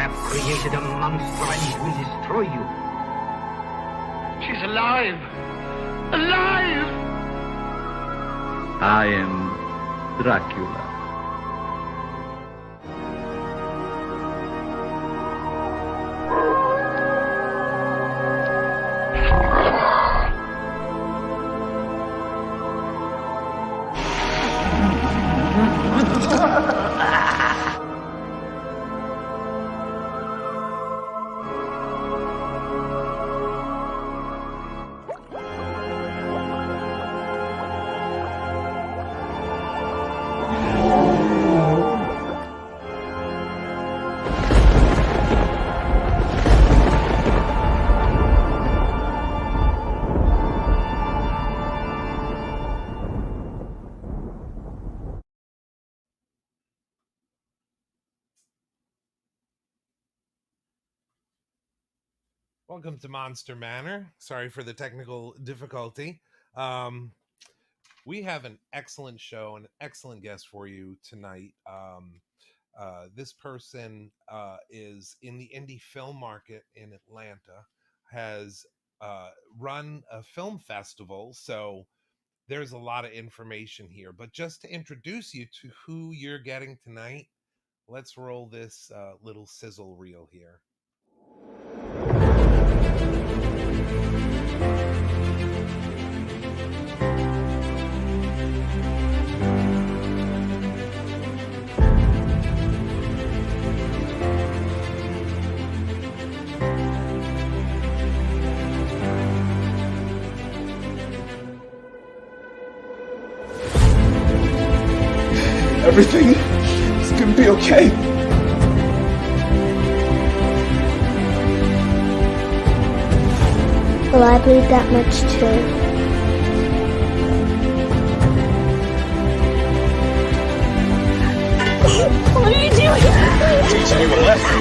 have created a monster and it will destroy you. She's alive! Alive! I am Dracula. Welcome to Monster Manor. Sorry for the technical difficulty. We have an excellent show, an excellent guest for you tonight. This person is in the indie film market in Atlanta, has run a film festival, so there's a lot of information here. But just to introduce you to who you're getting tonight, let's roll this little sizzle reel here. Everything is gonna be okay. Well, I believe that much too. What are you doing? Teaching you a lesson.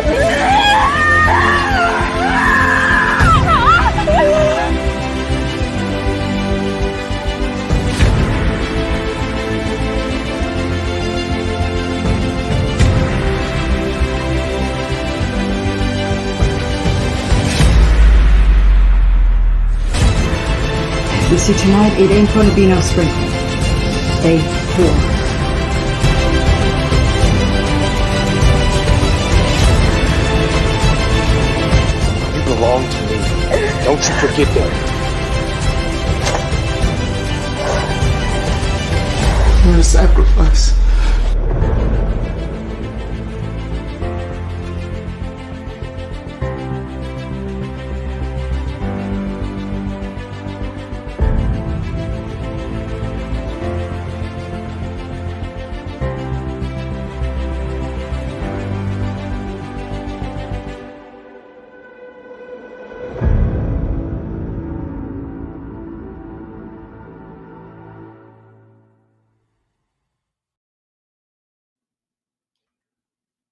You see, tonight it ain't gonna be no sprinkling. They pour. You belong to me. Don't you forget that. You're a sacrifice.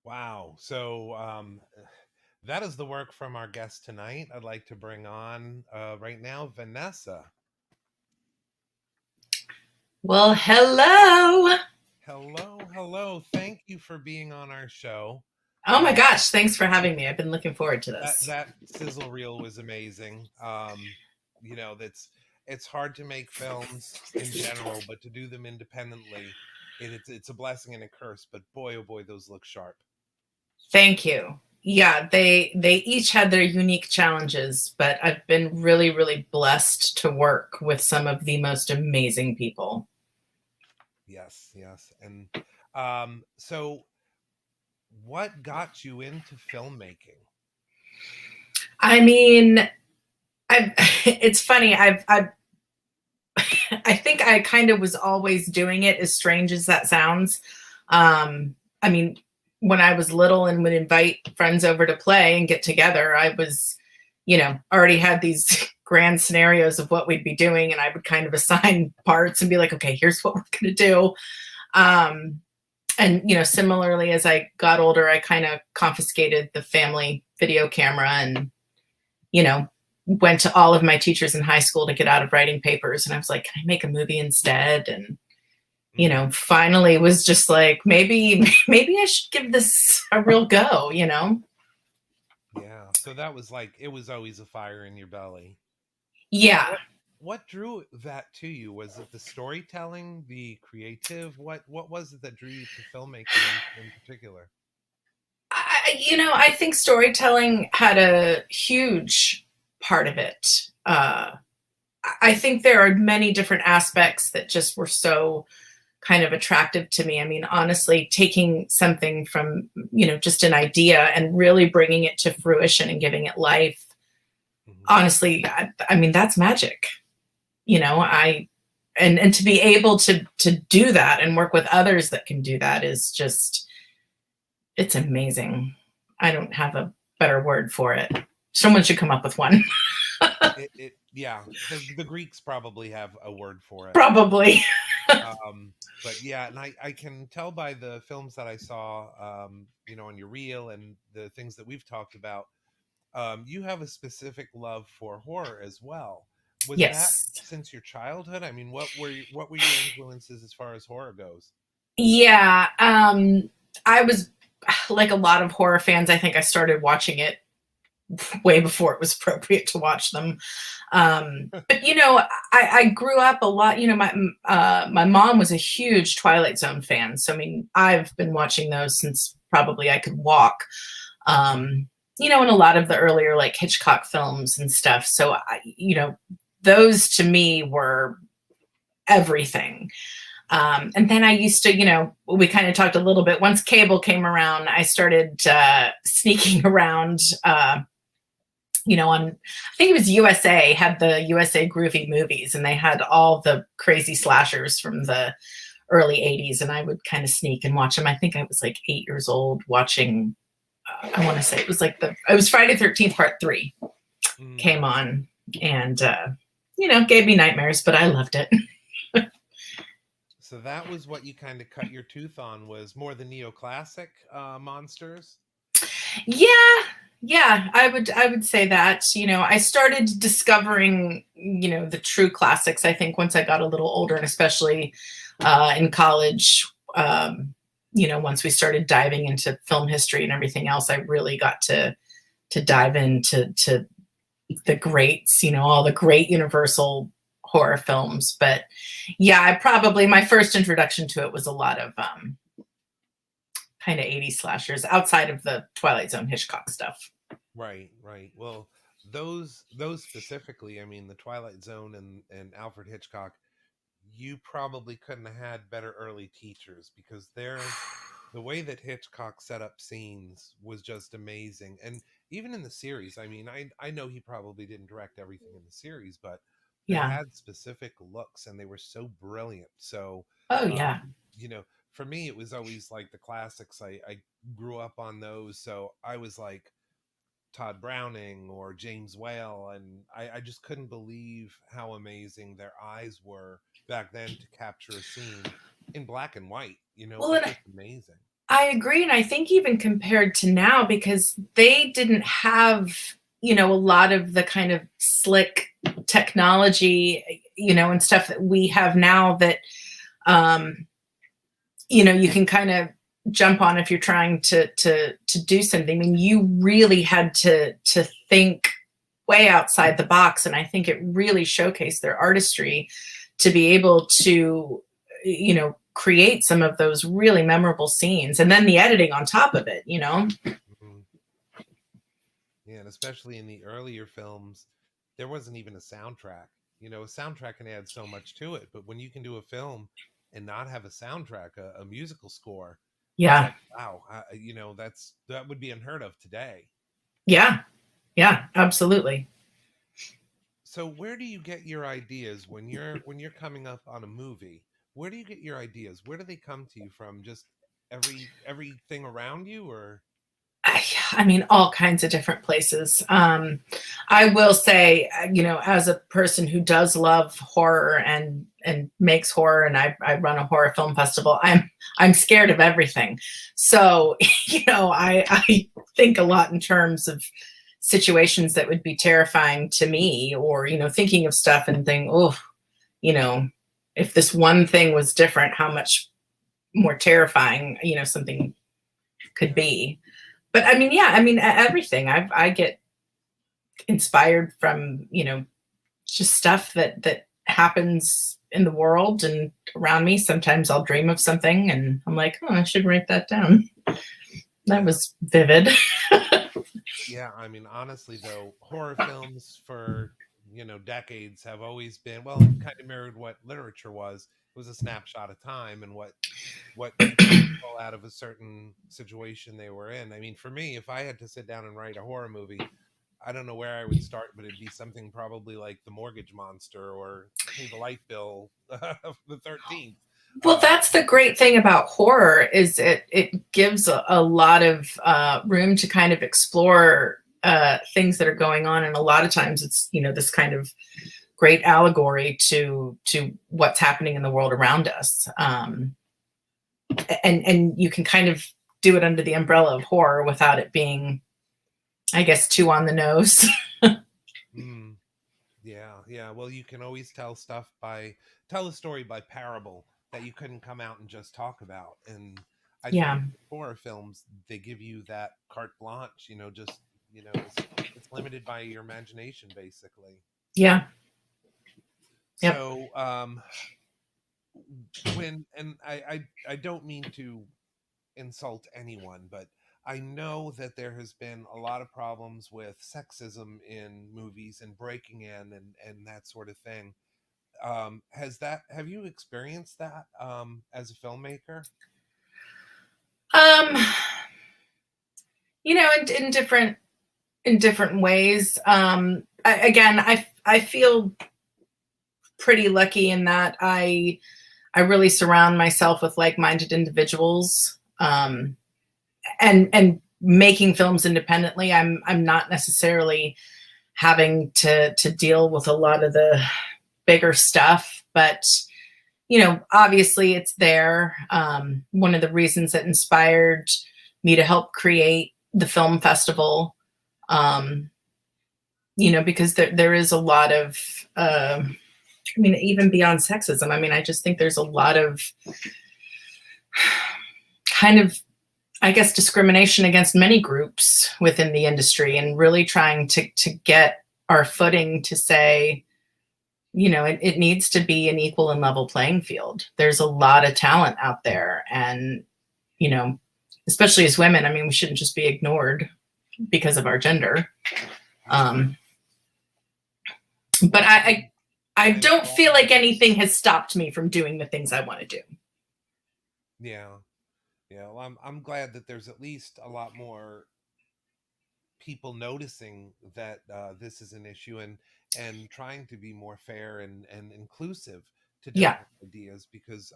Wow. So that is the work from our guest tonight. I'd like to bring on right now Vanessa. Well, hello. Hello. Thank you for being on our show. Oh my gosh, thanks for having me. I've been looking forward to this. That sizzle reel was amazing. It's hard to make films in general, but to do them independently, it's a blessing and a curse. But boy, oh boy, those look sharp. Thank you. Yeah, they each had their unique challenges, but I've been really, really blessed to work with some of the most amazing people. Yes. And so what got you into filmmaking? I mean, it's funny. I think I kind of was always doing it, as strange as that sounds. I mean, when I was little and would invite friends over to play and get together, I was, already had these grand scenarios of what we'd be doing. And I would kind of assign parts and be like, okay, here's what we're going to do. And, similarly, as I got older, I kind of confiscated the family video camera and, went to all of my teachers in high school to get out of writing papers. And I was like, can I make a movie instead? And, finally was just like, maybe I should give this a real go, So that was like, it was always a fire in your belly. Yeah. What drew that to you? Was it the storytelling, the creative? What was it that drew you to filmmaking in particular? I think storytelling had a huge part of it. I think there are many different aspects that just were so kind of attractive to me. I mean, honestly, taking something from, just an idea and really bringing it to fruition and giving it life. Mhm. Honestly, I mean, that's magic. And to be able to do that and work with others that can do that is just, it's amazing. I don't have a better word for it. Someone should come up with one. Yeah, the Greeks probably have a word for it. Probably. But yeah, and I can tell by the films that I saw, on your reel and the things that we've talked about, you have a specific love for horror as well. Was that Yes. since your childhood? I mean, what were your influences as far as horror goes? Yeah. I was like a lot of horror fans. I think I started watching it way before it was appropriate to watch them. But I grew up a lot. My mom was a huge Twilight Zone fan. So I mean, I've been watching those since probably I could walk. And a lot of the earlier like Hitchcock films and stuff. So those to me were everything. And then I used to, we kind of talked a little bit. Once cable came around, I started sneaking around. I think it was USA had the USA Groovy Movies, and they had all the crazy slashers from the early 80s, and I would kind of sneak and watch them. I think I was like 8 years old watching, I want to say it was Friday the 13th Part 3 came on, and, gave me nightmares, but I loved it. So that was what you kind of cut your tooth on, was more the neoclassic monsters? Yeah, I would say that. I started discovering, the true classics, I think, once I got a little older, and especially in college, once we started diving into film history and everything else, I really got to dive into the greats, all the great Universal horror films. But yeah, my first introduction to it was a lot of kind of 80s slashers outside of the Twilight Zone Hitchcock stuff. Right. Well, those specifically, I mean, the Twilight Zone and Alfred Hitchcock, you probably couldn't have had better early teachers, because the way that Hitchcock set up scenes was just amazing. And even in the series, I mean, I know he probably didn't direct everything in the series, but they had specific looks and they were so brilliant. So, for me, it was always like the classics. I grew up on those. So I was like Todd Browning or James Whale. And I just couldn't believe how amazing their eyes were back then to capture a scene in black and white. Well, it's just amazing. I agree. And I think even compared to now, because they didn't have, a lot of the kind of slick technology, and stuff that we have now that, you can kind of jump on if you're trying to do something. I mean, you really had to think way outside the box. And I think it really showcased their artistry to be able to, create some of those really memorable scenes, and then the editing on top of it, Mm-hmm. Yeah, and especially in the earlier films, there wasn't even a soundtrack. A soundtrack can add so much to it, but when you can do a film and not have a soundtrack, a musical score, yeah, wow, that would be unheard of today. Yeah, absolutely. So where do you get your ideas when you're coming up on a movie? Where do you get your ideas? Where do they come to you from? Just everything around you, or? I mean, all kinds of different places. I will say, as a person who does love horror and makes horror, and I run a horror film festival, I'm scared of everything. So, I think a lot in terms of situations that would be terrifying to me, or, thinking of stuff and think, if this one thing was different, how much more terrifying, something could be. But I mean, everything. I get inspired from, just stuff that happens in the world and around me. Sometimes I'll dream of something and I'm like, oh, I should write that down. That was vivid. Yeah, I mean, honestly, though, horror films for decades have always been, well, it kind of mirrored what literature was. It was a snapshot of time and what could get people out of a certain situation they were in. I mean, for me, if I had to sit down and write a horror movie, I don't know where I would start, but it'd be something probably like The Mortgage Monster or Pay the Light Bill, the 13th. Well, that's the great thing about horror is it gives a lot of room to kind of explore things that are going on, and a lot of times it's this kind of great allegory to what's happening in the world around us, and you can kind of do it under the umbrella of horror without it being, I guess, too on the nose. Yeah. Well, you can always tell a story by parable that you couldn't come out and just talk about. And I think horror films, they give you that carte blanche, it's limited by your imagination, basically. Yeah. Yep. So, I don't mean to insult anyone, but I know that there has been a lot of problems with sexism in movies and breaking in and that sort of thing. Have you experienced that as a filmmaker? In different ways. I feel pretty lucky in that I really surround myself with like-minded individuals, and making films independently. I'm not necessarily having to deal with a lot of the bigger stuff, but obviously it's there. One of the reasons that inspired me to help create the film festival, because there is a lot of, even beyond sexism, I just think there's a lot of kind of, I guess, discrimination against many groups within the industry, and really trying to get our footing to say, it needs to be an equal and level playing field. There's a lot of talent out there. And, especially as women, we shouldn't just be ignored because of our gender. But I don't feel like anything has stopped me from doing the things I want to do. Yeah. Well, I'm glad that there's at least a lot more people noticing that this is an issue and trying to be more fair and inclusive to different ideas, because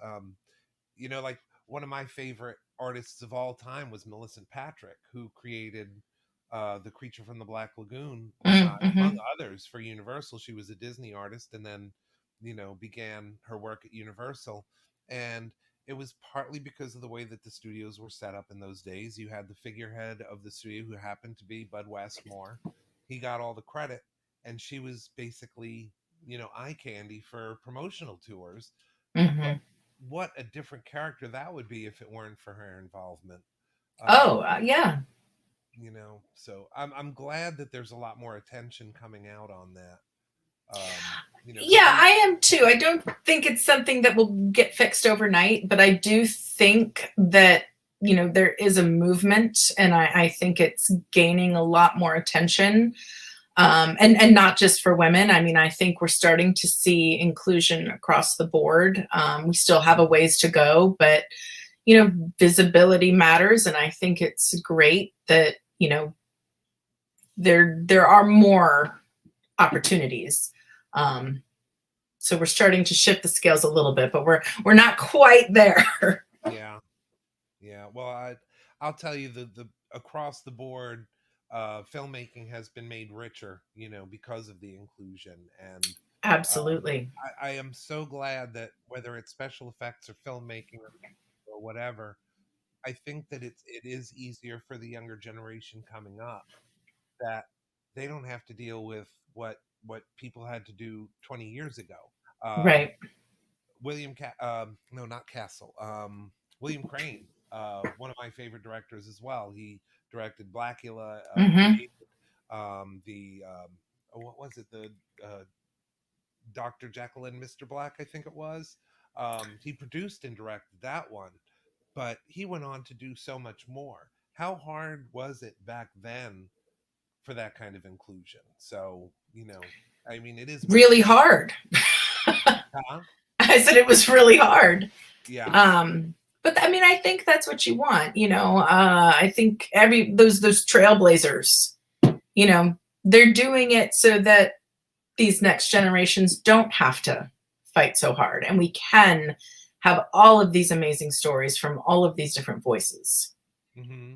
like one of my favorite artists of all time was Millicent Patrick, who created The Creature from the Black Lagoon, among others, for Universal. She was a Disney artist and then began her work at Universal, and it was partly because of the way that the studios were set up in those days. You had the figurehead of the studio, who happened to be Bud Westmore. He got all the credit, and she was basically, eye candy for promotional tours. But what a different character that would be if it weren't for her involvement. Yeah. So I'm glad that there's a lot more attention coming out on that. I am too. I don't think it's something that will get fixed overnight, but I do think that, there is a movement, and I think it's gaining a lot more attention. And not just for women. I think we're starting to see inclusion across the board. We still have a ways to go, but, visibility matters. And I think it's great that, there are more opportunities. So we're starting to shift the scales a little bit, but we're not quite there. Yeah. Well, I'll tell you, the across the board, filmmaking has been made richer, because of the inclusion. And absolutely, I am so glad that whether it's special effects or filmmaking or whatever, I think that it is easier for the younger generation coming up, that they don't have to deal with what people had to do 20 years ago. Right. William Crane, one of my favorite directors as well. He directed Blackula, What was it, the Dr. Jekyll and Mr. Black, I think it was. He produced and directed that one, but he went on to do so much more. How hard was it back then for that kind of inclusion? So, I mean, it is really hard. Huh? I said it was really hard. Yeah. But I mean, I think that's what you want, I think those trailblazers, they're doing it so that these next generations don't have to fight so hard, and we can have all of these amazing stories from all of these different voices. Mm-hmm.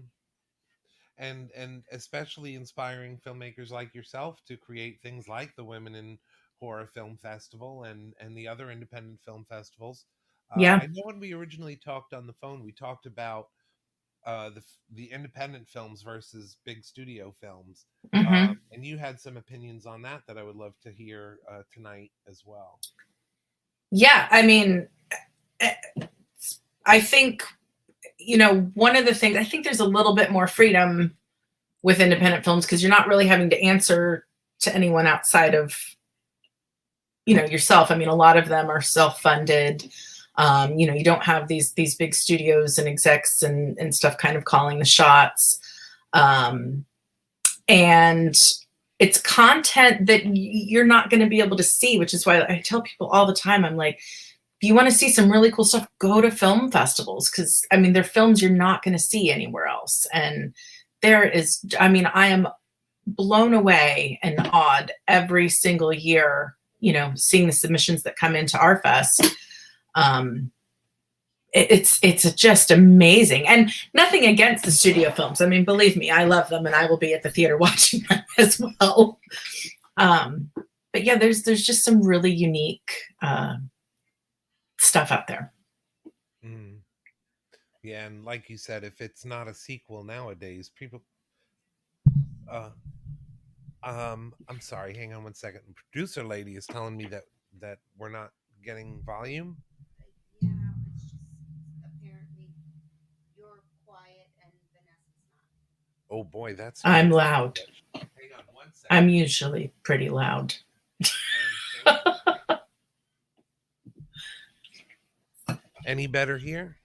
And especially inspiring filmmakers like yourself to create things like the Women in Horror Film Festival and the other independent film festivals. Yeah. I know when we originally talked on the phone, we talked about the independent films versus big studio films, Mm-hmm. and you had some opinions on that I would love to hear tonight as well. Yeah, I mean, I think one of the things, I think there's a little bit more freedom with independent films because you're not really having to answer to anyone outside of yourself. I mean, a lot of them are self-funded. You don't have these big studios and execs and stuff kind of calling the shots. And it's content that you're not going to be able to see, which is why I tell people all the time, I'm like, if you want to see some really cool stuff, go to film festivals. Cause I mean, they're films you're not going to see anywhere else. And I am blown away and awed every single year, seeing the submissions that come into our fest. It's just amazing, and nothing against the studio films. I mean, believe me, I love them, and I will be at the theater watching them as well. But yeah, there's just some really unique stuff out there. Mm. Yeah, and like you said, if it's not a sequel nowadays, people. I'm sorry. Hang on one second. The producer lady is telling me that we're not getting volume. Yeah, it's just apparently you're quiet and Vanessa's not. Oh boy, that's. I'm loud. Hang on one second. I'm usually pretty loud. Any better here?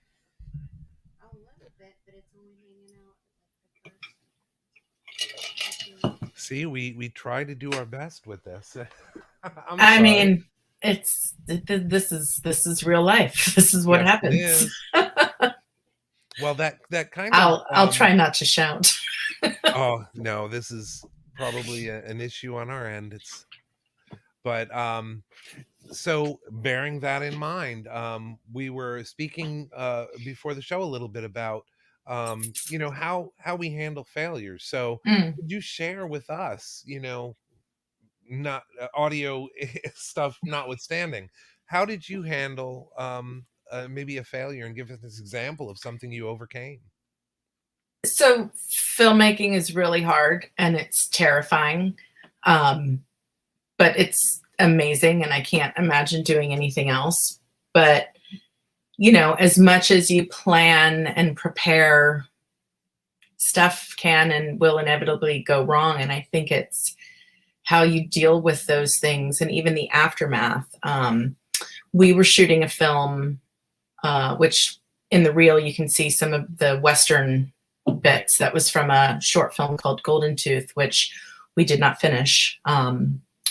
A little bit, but it's only hanging out. See, we try to do our best with this. I mean, this is real life. This is what happens. Well, that kind of. I'll try not to shout. Oh no, this is probably an issue on our end. So bearing that in mind, we were speaking before the show a little bit about how we handle failures. So could you share with us, not audio stuff notwithstanding, how did you handle maybe a failure, and give us this example of something you overcame? So filmmaking is really hard and it's terrifying, but it's amazing, and I can't imagine doing anything else. But as much as you plan and prepare, stuff can and will inevitably go wrong, and I think it's how you deal with those things and even the aftermath. We were shooting a film, which in the reel you can see some of the Western bits. That was from a short film called Golden Tooth, which we did not finish.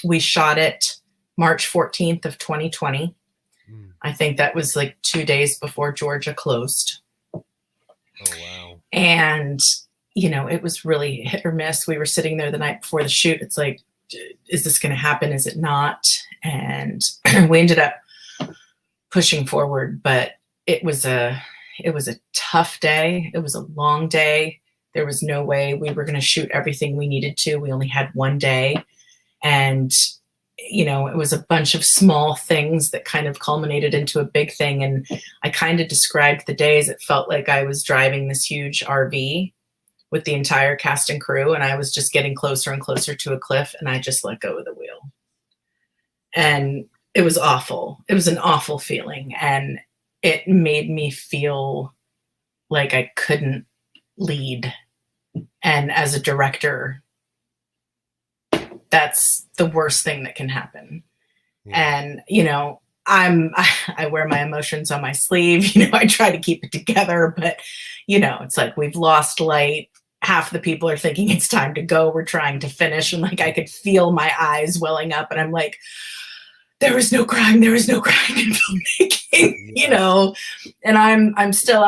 We shot it March 14th of 2020. I think that was like 2 days before Georgia closed. Oh, wow. And, it was really hit or miss. We were sitting there the night before the shoot. It's like, is this going to happen? Is it not? And we ended up pushing forward, but it was a tough day. It was a long day. There was no way we were going to shoot everything we needed to. We only had one day. And, it was a bunch of small things that kind of culminated into a big thing. And I kind of described the days. It felt like I was driving this huge RV with the entire cast and crew, and I was just getting closer and closer to a cliff, and I just let go of the wheel. And it was awful. It was an awful feeling, and it made me feel like I couldn't lead. And as a director, that's the worst thing that can happen. Yeah. And, you know, I wear my emotions on my sleeve. You know, I try to keep it together, but, you know, it's like we've lost light. Half the people are thinking it's time to go. We're trying to finish. And like, I could feel my eyes welling up and I'm like, there is no crying. There is no crying in filmmaking, you know? And I'm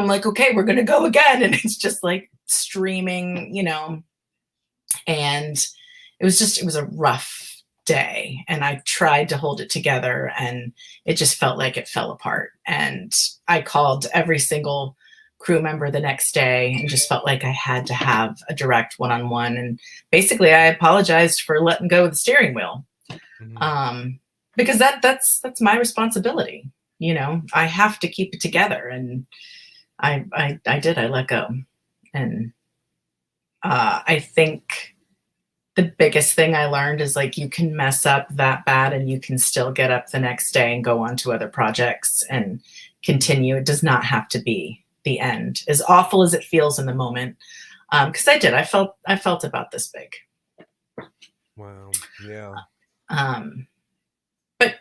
like, okay, we're going to go again. And it's just like streaming, you know, and it was a rough day, and I tried to hold it together and it just felt like it fell apart. And I called every single crew member the next day and just felt like I had to have a direct one-on-one. And basically I apologized for letting go of the steering wheel. Because that's my responsibility. You know, I have to keep it together. And I did, I let go. And I think the biggest thing I learned is like, you can mess up that bad and you can still get up the next day and go on to other projects and continue. It does not have to be the end, as awful as it feels in the moment. Cause I felt about this big. Wow. Yeah. But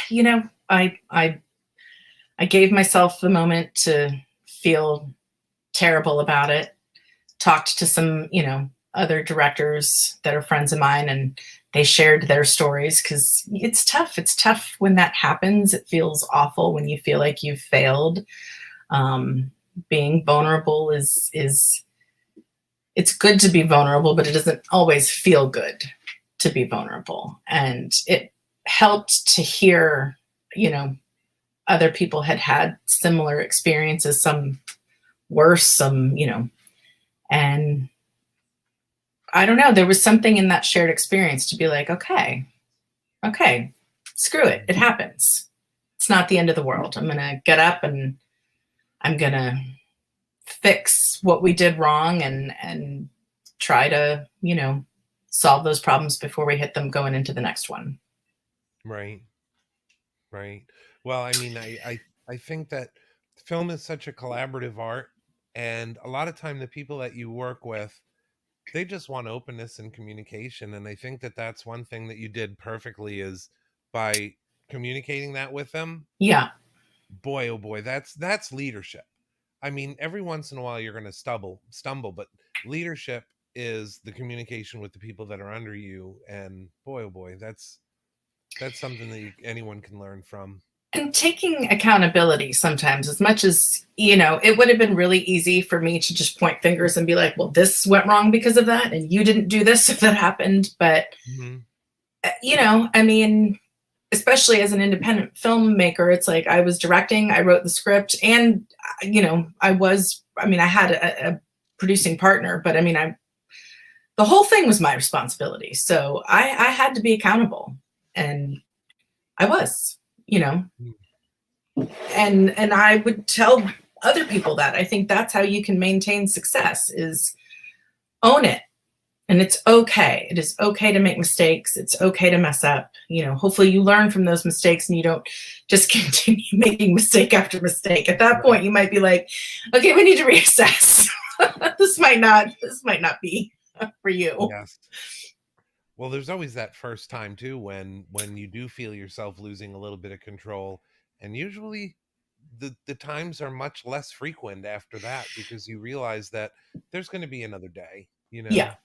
you know, I gave myself the moment to feel terrible about it. Talked to some, you know, other directors that are friends of mine, and they shared their stories, because it's tough. It's tough when that happens. It feels awful when you feel like you've failed. Being vulnerable is it's good to be vulnerable, but it doesn't always feel good to be vulnerable. And it helped to hear, you know, other people had similar experiences, some worse, some, you know, and I don't know, there was something in that shared experience to be like, okay, screw it. It happens. It's not the end of the world. I'm going to get up and I'm going to fix what we did wrong and try to, you know, solve those problems before we hit them going into the next one. Right. Well, I mean, I think that film is such a collaborative art, and a lot of time the people that you work with, they just want openness and communication. And I think that that's one thing that you did perfectly, is by communicating that with them. Yeah. Boy, oh boy, that's leadership. I mean, every once in a while you're going to stumble, but leadership is the communication with the people that are under you. And boy, oh boy, that's something that anyone can learn from. And taking accountability sometimes, as much as, you know, it would have been really easy for me to just point fingers and be like, well, this went wrong because of that, and you didn't do this if that happened. But, you know, I mean, especially as an independent filmmaker, it's like I was directing, I wrote the script, and, you know, I had a producing partner, but I mean, the whole thing was my responsibility. So I had to be accountable, and I was, you know, and I would tell other people that I think that's how you can maintain success, is own it. And it's okay. It is okay to make mistakes. It's okay to mess up. You know, hopefully you learn from those mistakes and you don't just continue making mistake after mistake. At that point, you might be like, okay, we need to reassess. This might not be for you. Yes. Well, there's always that first time too, when you do feel yourself losing a little bit of control, and usually the times are much less frequent after that, because you realize that there's going to be another day, you know. Yeah.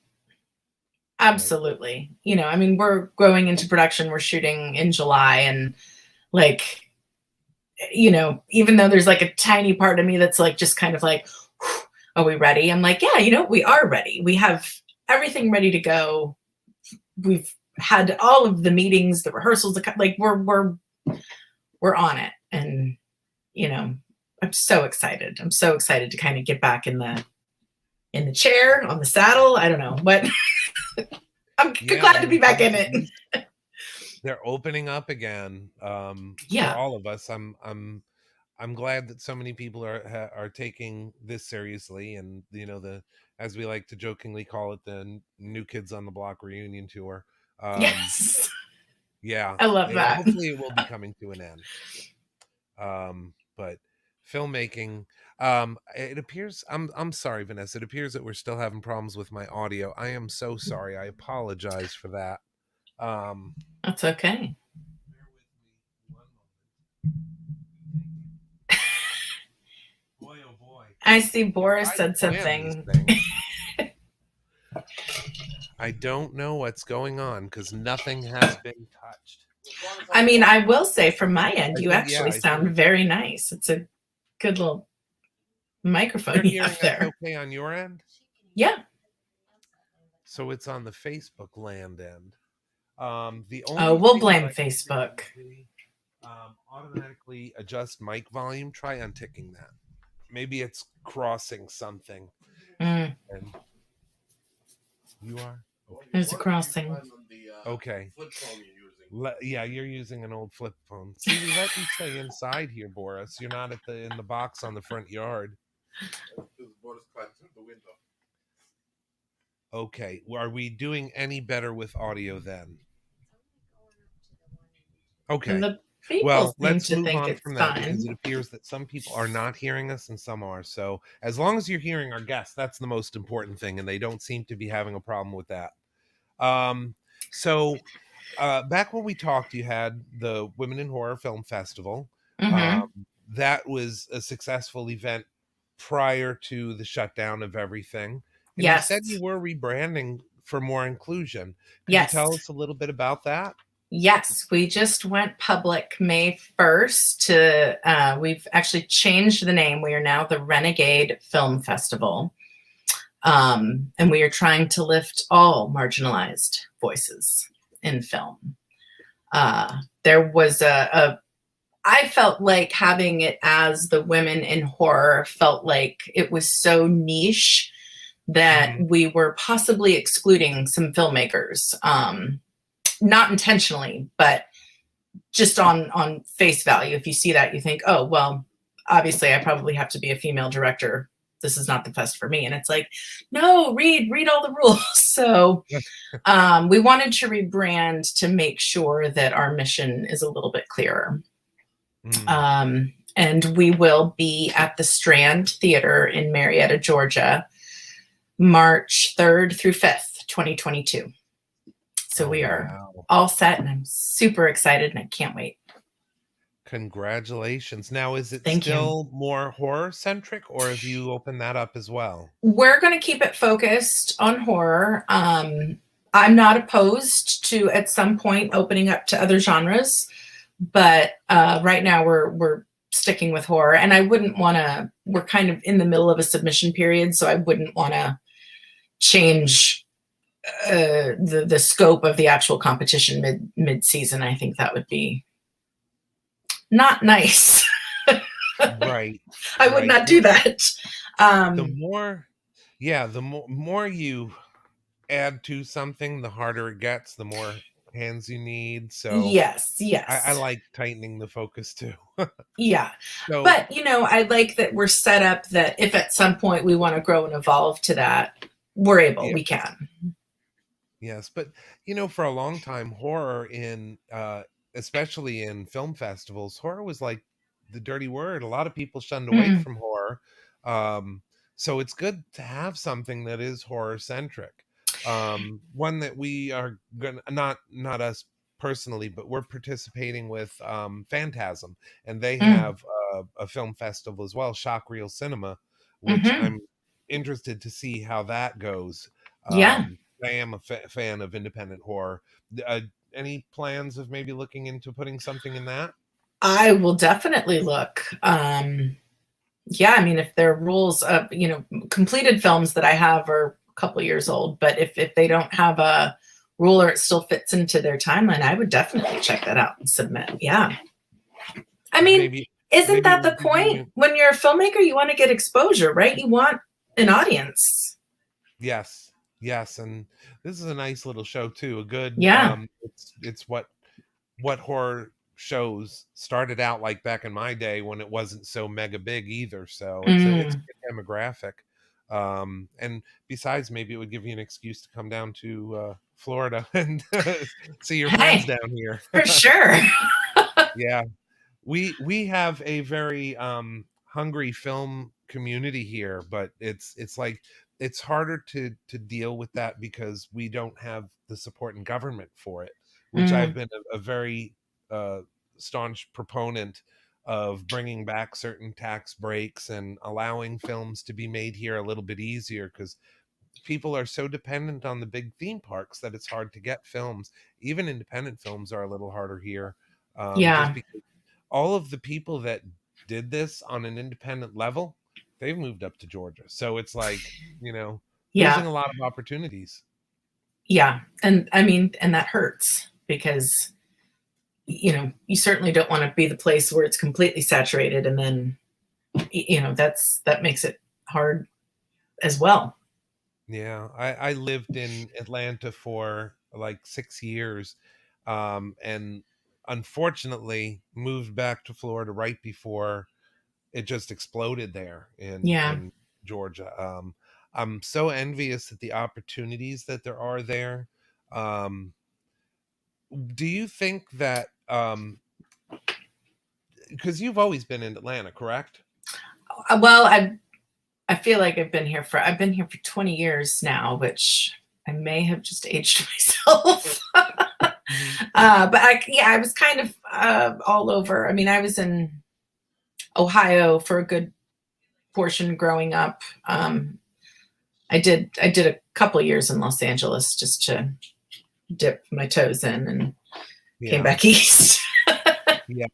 Absolutely. You know, I mean, we're going into production, we're shooting in July, and like, you know, even though there's like a tiny part of me that's like, just kind of like, are we ready? I'm like, yeah, you know, we are ready. We have everything ready to go. We've had all of the meetings, the rehearsals, like we're on it. And, you know, I'm so excited. I'm so excited to kind of get back in the chair, on the saddle. I don't know, but I'm glad to be back in it. They're opening up again. Yeah. For all of us. I'm glad that so many people are taking this seriously, and you know, as we like to jokingly call it, the New Kids on the Block reunion tour. Yes. Yeah. I love that. Hopefully it will be coming to an end. But filmmaking, it appears, I'm sorry, Vanessa, it appears that we're still having problems with my audio. I am so sorry. I apologize for that. That's okay. Bear with me one moment. Boy, oh boy. I see Boris I said plan these something. things. I don't know what's going on because nothing has been touched. I mean, I will say from my end, I you think, actually I sound think very nice. It's a good little microphone you're you hearing have us there. okay on your end. Yeah. So it's on the Facebook land end. The Oh, only we'll thing blame that I can Facebook. do, automatically adjust mic volume. Try unticking that. Maybe it's crossing something. Mm, And you are there's a crossing. okay. Yeah, you're using an old flip phone. See, we let you stay inside here, Boris. You're not in the box on the front yard. Okay. Well, are we doing any better with audio then? Okay. And the people Well, seem let's to move think on it's from that because fine. it appears that some people are not hearing us and some are. So as long as you're hearing our guests, that's the most important thing, and they don't seem to be having a problem with that. So back when we talked, you had the Women in Horror Film Festival. Mm-hmm. That was a successful event prior to the shutdown of everything. And you Yes. said you were rebranding for more inclusion. Could Yes. you tell us a little bit about that? Yes, we just went public May 1st to, we've actually changed the name. We are now the Renegade Film Festival. And we are trying to lift all marginalized voices in film. There was I felt like having it as the Women in Horror felt like it was so niche that we were possibly excluding some filmmakers. Not intentionally, but just on face value. If you see that, you think, oh, well, obviously I probably have to be a female director. This is not the fest for me. And it's like, no, read all the rules. So we wanted to rebrand to make sure that our mission is a little bit clearer. And we will be at the Strand Theater in Marietta, Georgia, March 3rd through 5th, 2022. So we are all set, and I'm super excited, and I can't wait. Congratulations. Now, is it Thank still more horror centric, or have you opened that up as well? We're going to keep it focused on horror. I'm not opposed to at some point opening up to other genres, but right now we're sticking with horror, and I wouldn't want to. We're kind of in the middle of a submission period, so I wouldn't want to change the scope of the actual competition mid season. I think that would be not nice. Right. I would not do that. The more you add to something, the harder it gets, the more hands you need. So yes. I like tightening the focus too. Yeah. So, but I like that we're set up that if at some point we want to grow and evolve to that, we're able, we can. Yes, but for a long time, horror especially in film festivals, horror was like the dirty word. A lot of people shunned away from horror. So it's good to have something that is horror centric. One that we are gonna not us personally, but we're participating with Phantasm, and they have a film festival as well, Shock Reel Cinema, which I'm interested to see how that goes. I am a fan of independent horror. Any plans of maybe looking into putting something in that? I will definitely look. Yeah, I mean, if there are rules of, completed films that I have are a couple of years old, but if they don't have a rule or it still fits into their timeline, I would definitely check that out and submit. Yeah. I mean, isn't that the point? When you're a filmmaker, you want to get exposure, right? You want an audience. Yes. And this is a nice little show too. A good, it's what horror shows started out like back in my day when it wasn't so mega big either. So it's a good demographic. And besides, maybe it would give you an excuse to come down to Florida and see your friends down here. For sure. Yeah. We have a very hungry film community here, but it's like it's harder to deal with that because we don't have the support in government for it. which I've been a very staunch proponent of, bringing back certain tax breaks and allowing films to be made here a little bit easier, because people are so dependent on the big theme parks that it's hard to get films. Even independent films are a little harder here, just Yeah. because all of the people that did this on an independent level, they've moved up to Georgia. So it's like, losing Yeah. a lot of opportunities. Yeah. And I mean, and that hurts because, you certainly don't want to be the place where it's completely saturated. And then, that makes it hard as well. Yeah. I lived in Atlanta for like 6 years, and unfortunately moved back to Florida right before it just exploded there Yeah. in Georgia. I'm so envious at the opportunities that there are there. Do you think that, because you've always been in Atlanta, correct? Well, I feel like I've been here for 20 years now, which I may have just aged myself. But I was kind of all over. I mean, I was in Ohio for a good portion growing up. I did a couple of years in Los Angeles just to dip my toes in, and came back east. Yeah,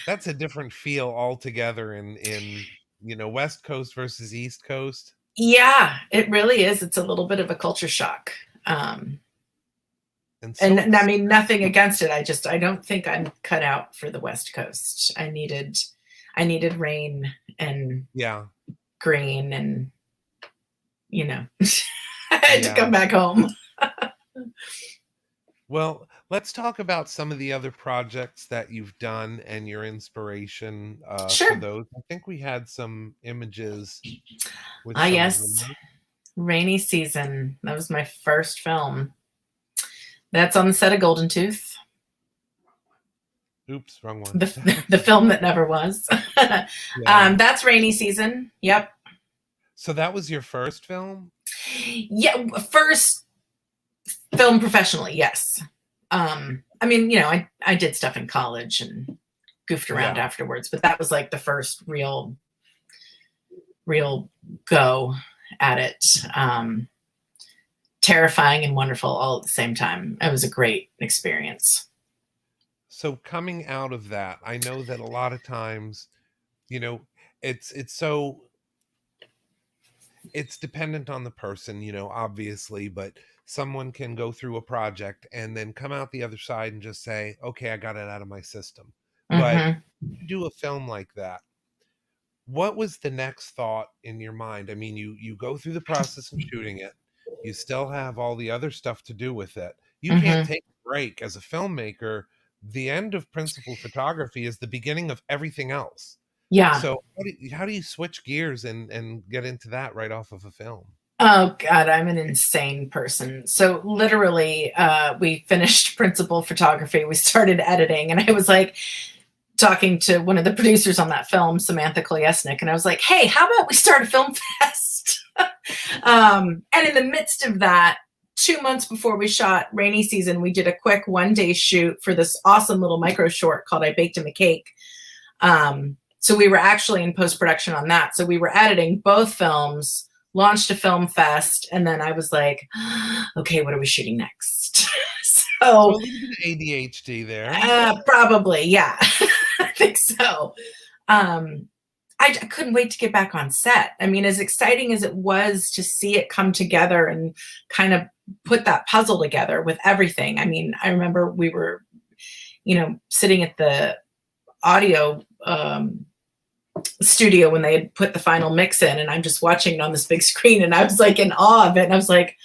that's a different feel altogether in West Coast versus East Coast. Yeah, it really is. It's a little bit of a culture shock. And I mean, nothing against it. I don't think I'm cut out for the West Coast. I needed rain and green, and I had to come back home. Well, let's talk about some of the other projects that you've done and your inspiration for those. I think we had some images with some yes. of them. Rainy Season. That was my first film. That's on the set of Golden Tooth. Oops, wrong one. The film that never was. That's Rainy Season. Yep. So that was your first film? Yeah, first film professionally, yes. I mean, I did stuff in college and goofed around afterwards, but that was like the first real go at it. Terrifying and wonderful all at the same time. It was a great experience. So coming out of that, I know that a lot of times, it's dependent on the person, obviously, but someone can go through a project and then come out the other side and just say, okay, I got it out of my system. But you do a film like that, what was the next thought in your mind? I mean, you go through the process of shooting it. You still have all the other stuff to do with it. You can't take a break. As a filmmaker, the end of principal photography is the beginning of everything else. Yeah. So how do you switch gears and get into that right off of a film? Oh God, I'm an insane person. So literally, we finished principal photography. We started editing, and I was like talking to one of the producers on that film, Samantha Kolyesnik, and I was like, "Hey, how about we start a film fest?" And in the midst of that, 2 months before we shot Rainy Season, we did a quick 1-day shoot for this awesome little micro short called "I Baked Him a Cake." So we were actually in post-production on that. So we were editing both films, launched a film fest, and then I was like, okay, what are we shooting next? So a little bit of ADHD there. Probably, yeah. I think so. I couldn't wait to get back on set. I mean, as exciting as it was to see it come together and kind of put that puzzle together with everything. I mean, I remember we were, sitting at the audio studio when they had put the final mix in, and I'm just watching it on this big screen, and I was like in awe of it, and I was like,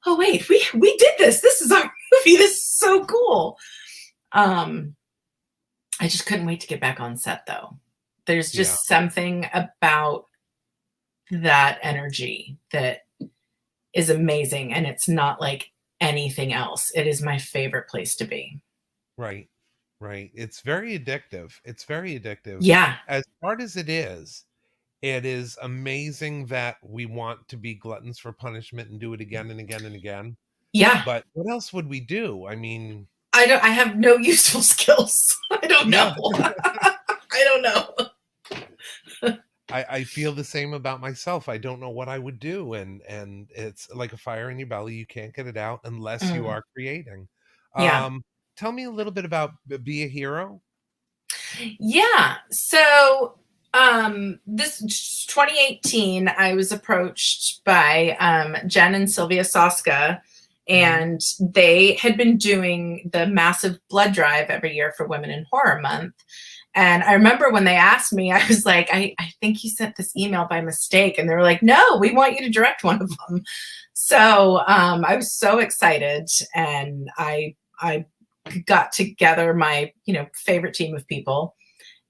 oh wait, we did this is our movie, this is so cool. I just couldn't wait to get back on set, though. There's just something about that energy that is amazing, and it's not like anything else. It is my favorite place to be. Right. It's very addictive. Yeah. As hard as it is amazing that we want to be gluttons for punishment and do it again and again and again. Yeah. But what else would we do? I mean, I have no useful skills. I don't know. Yeah. I don't know. I feel the same about myself. I don't know what I would do, and it's like a fire in your belly. You can't get it out unless you are creating. Yeah. Tell me a little bit about Be a Hero. Yeah. So this 2018, I was approached by Jen and Sylvia Soska, and they had been doing the massive blood drive every year for Women in Horror Month. And I remember when they asked me, I was like, I think you sent this email by mistake. And they were like, no, we want you to direct one of them. So I was so excited, and I got together my, favorite team of people.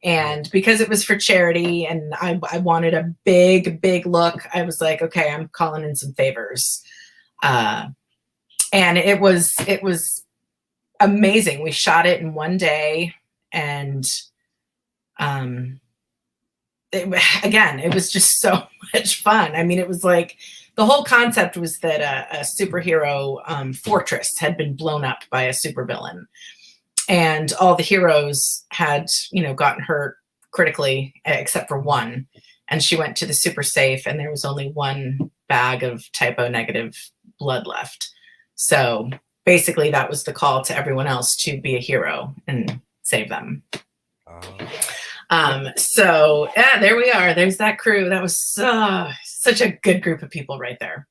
And because it was for charity and I wanted a big look, I was like, okay, I'm calling in some favors. And it was amazing. We shot it in one day, and it was just so much fun. I mean, it was like the whole concept was that a superhero fortress had been blown up by a supervillain, and all the heroes had, gotten hurt critically, except for one. And she went to the super safe, and there was only one bag of typo negative blood left. So basically that was the call to everyone else to be a hero and save them. So yeah, there we are. There's that crew. That was such a good group of people right there.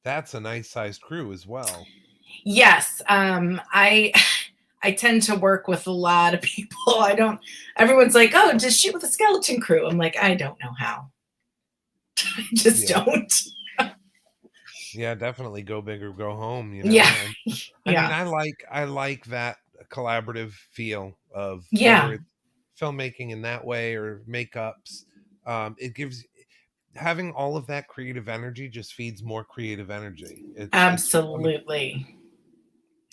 That's a nice sized crew as well. Yes. I tend to work with a lot of people. Everyone's like, oh, just shoot with a skeleton crew. I'm like, I don't know how. I just don't. Yeah, definitely go big or go home. Yeah. I mean, I like that collaborative feel of Yeah. whether it's filmmaking in that way or makeups. It gives, having all of that creative energy just feeds more creative energy. Absolutely.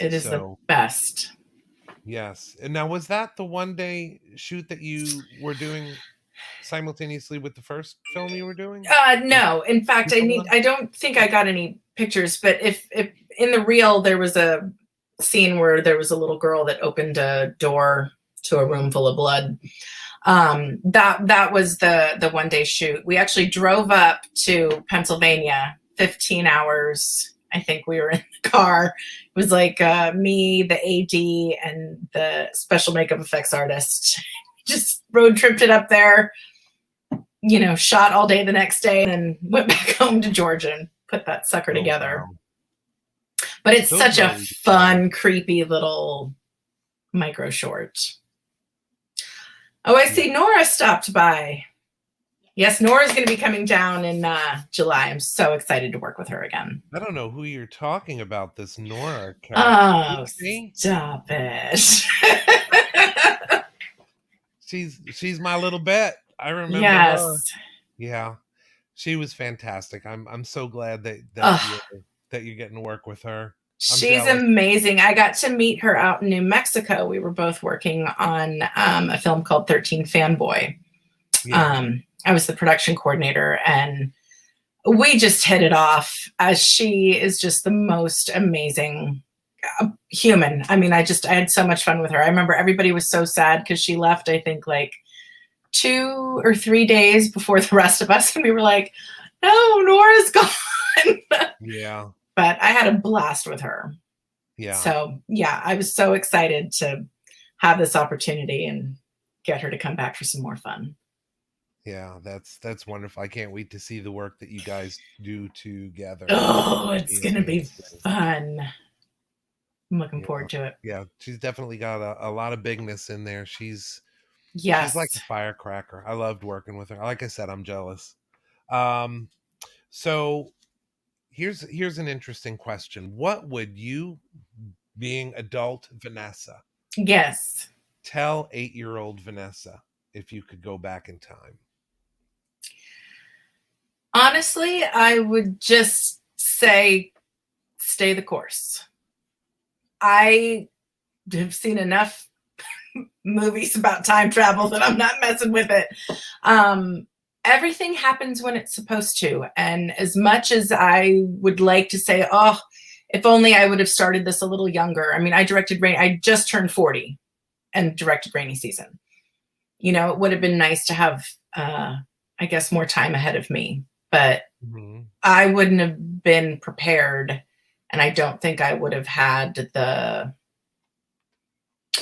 It is the best. Yes. And now, was that the one day shoot that you were doing simultaneously with the first film you were doing? No. In fact, I don't think I got any pictures, but if in the reel there was a scene where there was a little girl that opened a door to a room full of blood. That was the one day shoot. We actually drove up to Pennsylvania, 15 hours. I think we were in the car. It was like me, the AD, and the special makeup effects artist. Just road tripped it up there, shot all day the next day, and then went back home to Georgia and put that sucker together. Wow. But it's such a fun, creepy little micro short. Oh, I see Nora stopped by. Yes, Nora's going to be coming down in July. I'm so excited to work with her again. I don't know who you're talking about, this Nora character. Oh, stop it. She's my little bet. I remember her. Yeah. She was fantastic. I'm so glad that you're getting to work with her. She's amazing. I got to meet her out in New Mexico. We were both working on a film called 13 Fanboy. Yeah. I was the production coordinator, and we just hit it off, as she is just the most amazing human. I mean, I had so much fun with her. I remember everybody was so sad because she left, I think, like 2 or 3 days before the rest of us. And we were like, no, Nora's gone. Yeah. But I had a blast with her. Yeah. So yeah, I was so excited to have this opportunity and get her to come back for some more fun. Yeah, that's wonderful. I can't wait to see the work that you guys do together. Oh, it's going to be fun. I'm looking forward to it. Yeah, she's definitely got a lot of bigness in there. She's like a firecracker. I loved working with her. Like I said, I'm jealous. So here's an interesting question. What would you, being adult Vanessa, yes, tell 8-year-old Vanessa if you could go back in time? Honestly, I would just say, stay the course. I have seen enough movies about time travel that I'm not messing with it. Everything happens when it's supposed to. And as much as I would like to say, oh, if only I would have started this a little younger. I mean, I just turned 40 and directed Rainy Season. You know, it would have been nice to have, I guess, more time ahead of me, but I wouldn't have been prepared. And I don't think I would have had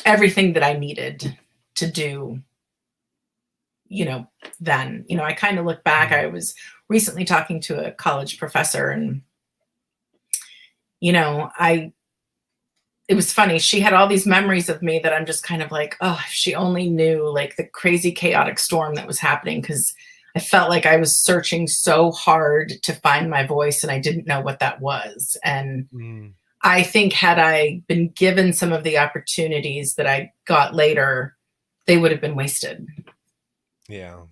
everything that I needed to do, you know, then. You know, I kind of look back. I was recently talking to a college professor, and, you know, it was funny. She had all these memories of me that I'm just kind of like, oh, if she only knew, like, the crazy chaotic storm that was happening, because I felt like I was searching so hard to find my voice and I didn't know what that was. And I think had I been given some of the opportunities that I got later, they would have been wasted. Yeah.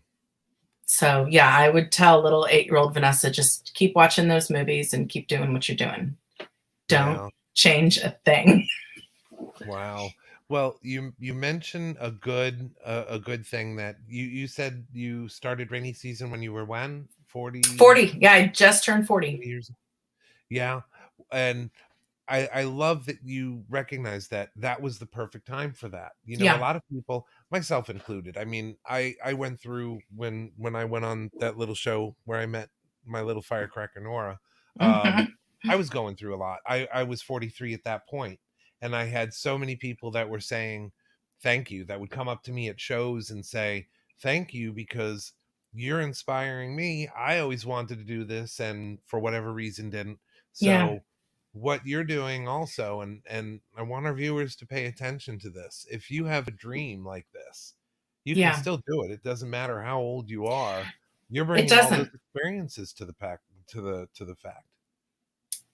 So yeah, I would tell little 8-year-old Vanessa, just keep watching those movies and keep doing what you're doing. Don't change a thing. Wow. Well, you mentioned a good thing that you said you started Rainy Season when you were when? 40? 40. Yeah, I just turned 40. Years. Yeah. And I love that you recognize that was the perfect time for that. You know, a lot of people, myself included. I mean, I went through when I went on that little show where I met my little firecracker Nora. I was going through a lot. I was 43 at that point, and I had so many people that were saying thank you, that would come up to me at shows and say thank you because you're inspiring me. I always wanted to do this and for whatever reason didn't. So what you're doing also, and I want our viewers to pay attention to this. If you have a dream like this, you can still do it. It doesn't matter how old you are. You're bringing all those experiences to the fact.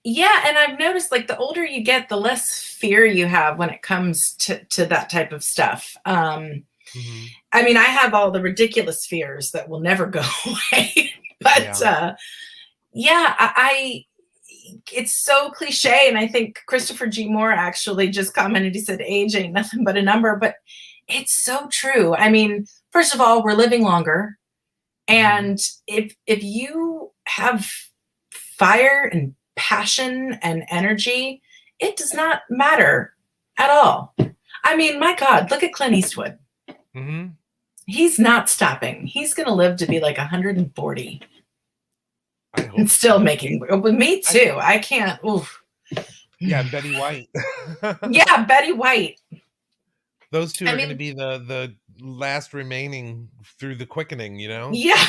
Yeah, and I've noticed, like, the older you get, the less fear you have when it comes to that type of stuff. I mean, I have all the ridiculous fears that will never go away. But it's so cliche. And I think Christopher G. Moore actually just commented, he said, age ain't nothing but a number, but it's so true. I mean, first of all, we're living longer. And if you have fire and passion and energy, it does not matter at all. I mean, my God, look at Clint Eastwood. He's not stopping. He's going to live to be like 140 and still making. With me too. I can't. Oof. Yeah, Betty White. Yeah, Betty White. Those two are going to be the last remaining through the quickening, you know? Yeah,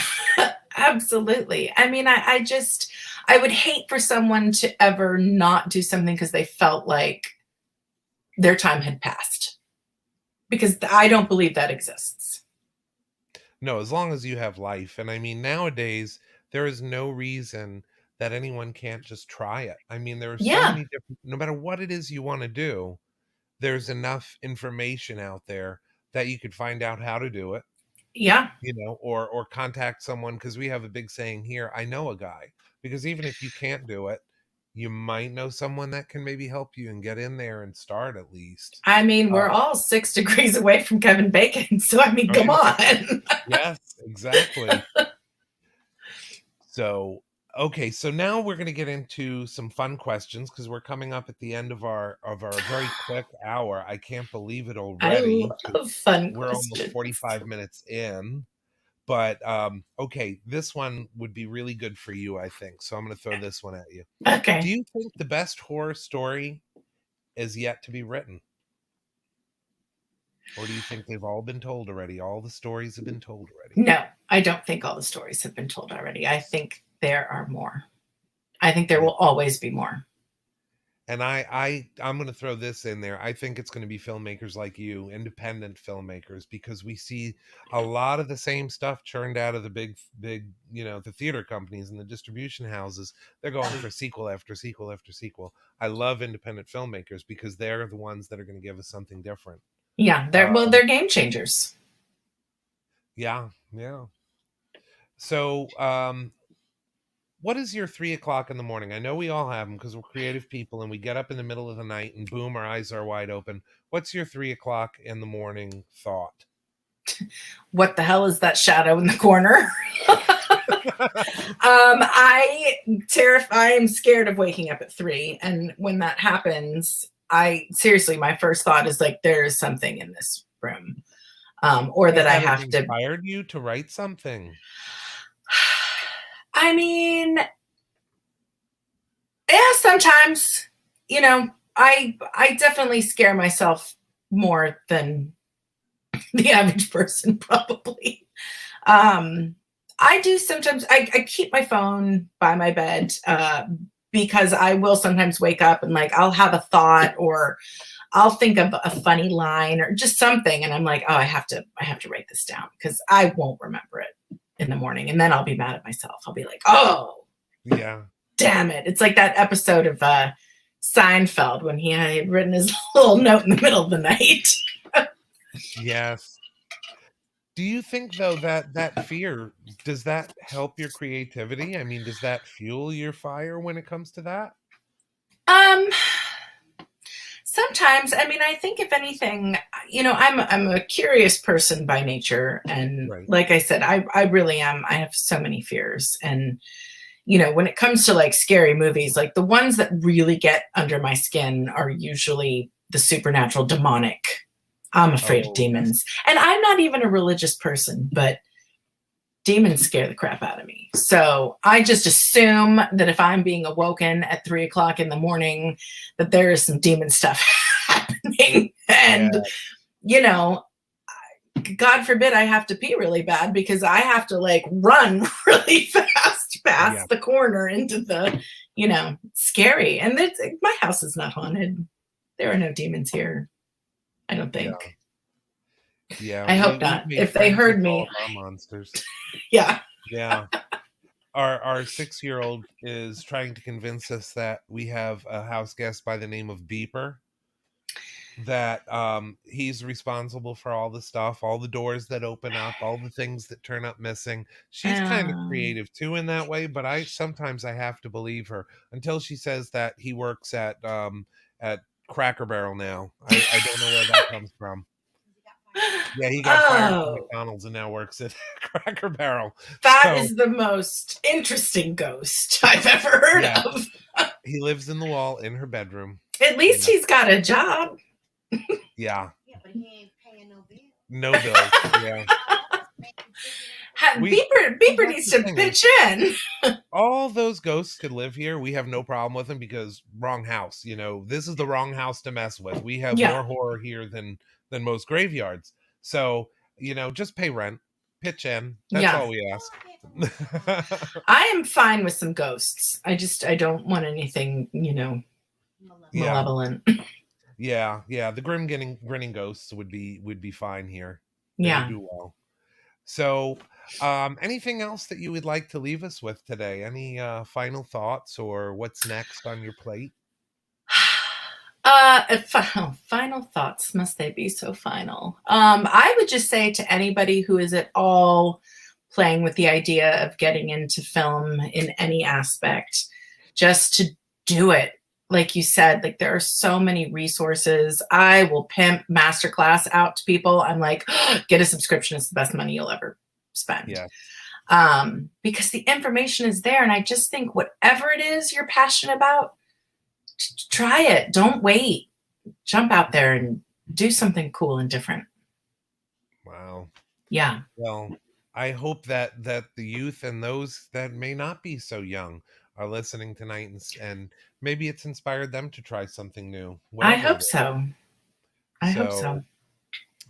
absolutely. I mean, I would hate for someone to ever not do something because they felt like their time had passed, because I don't believe that exists. No, as long as you have life. And I mean, nowadays, there is no reason that anyone can't just try it. I mean, there are so many different, no matter what it is you want to do, there's enough information out there that you could find out how to do it. Yeah. You know, or contact someone, because we have a big saying here, I know a guy. Because even if you can't do it, you might know someone that can maybe help you and get in there and start at least. I mean, we're all 6 degrees away from Kevin Bacon. So, I mean, come on. Yes, exactly. So, okay. So now we're going to get into some fun questions because we're coming up at the end of our very quick hour. I can't believe it already. I love fun We're questions. almost 45 minutes in. But okay, this one would be really good for you, I think. So I'm going to throw this one at you. Okay. Do you think the best horror story is yet to be written? Or do you think they've all been told already? All the stories have been told already? No, I don't think all the stories have been told already. I think there are more. I think there will always be more. And I'm going to throw this in there. I think it's going to be filmmakers like you, independent filmmakers, because we see a lot of the same stuff churned out of the big, you know, the theater companies and the distribution houses. They're going for sequel after sequel after sequel. I love independent filmmakers because they're the ones that are going to give us something different. Yeah, they're game changers. Yeah. So, what is your 3 o'clock in the morning? I know we all have them because we're creative people and we get up in the middle of the night and boom, our eyes are wide open. What's your 3 o'clock in the morning thought? What the hell is that shadow in the corner? I am scared of waking up at 3. And when that happens, seriously, my first thought is like, there's something in this room. Or that I have to. Inspired you to write something? I mean, yeah, sometimes, I definitely scare myself more than the average person, probably. I do sometimes, I keep my phone by my bed, because I will sometimes wake up and like, I'll have a thought, or I'll think of a funny line or just something. And I'm like, oh, I have to write this down, because I won't remember it in the morning. And then I'll be mad at myself. I'll be like, oh, yeah, damn it. It's like that episode of Seinfeld when he had written his little note in the middle of the night. Yes. Do you think, though, that fear, does that help your creativity? I mean, does that fuel your fire when it comes to that? Sometimes. I mean, I think if anything, I'm a curious person by nature. And Right. like I said, I really am. I have so many fears. And, when it comes to like scary movies, like the ones that really get under my skin are usually the supernatural, demonic. I'm afraid of demons. And I'm not even a religious person, but demons scare the crap out of me. So I just assume that if I'm being awoken at 3 o'clock in the morning, that there is some demon stuff happening. And, God forbid I have to pee really bad, because I have to like run really fast past the corner into the, scary. And my house is not haunted. There are no demons here. I don't think. Yeah. I hope not. If they heard me. Our monsters. Yeah. Yeah. Our 6-year-old is trying to convince us that we have a house guest by the name of Beeper, that he's responsible for all the stuff, all the doors that open up, all the things that turn up missing. She's kind of creative too in that way, but sometimes I have to believe her until she says that he works at Cracker Barrel now. I don't know where that comes from. Yeah, he got fired from McDonald's and now works at Cracker Barrel. That is the most interesting ghost I've ever heard of. He lives in the wall in her bedroom. At least he's got a job. Yeah. Yeah, but he ain't paying no bills. No bills. Yeah. Beeper needs to pitch in. All those ghosts could live here. We have no problem with them because wrong house. This is the wrong house to mess with. We have more horror here than most graveyards. So, just pay rent, pitch in. That's all we ask. I am fine with some ghosts. I don't want anything, malevolent. Yeah. The grinning ghosts would be fine here. Yeah. They do well. So, anything else that you would like to leave us with today? Any final thoughts or what's next on your plate? Final thoughts. Must they be so final? I would just say to anybody who is at all playing with the idea of getting into film in any aspect, just to do it. Like you said, like there are so many resources. I will pimp masterclass out to people. I'm like, get a subscription. It's the best money you'll ever spend. Yeah. Because the information is there. And I just think whatever it is you're passionate about, try it. Don't wait. Jump out there and do something cool and different. Wow. Yeah. Well, I hope that the youth and those that may not be so young are listening tonight, and maybe it's inspired them to try something new. I hope so. I hope so.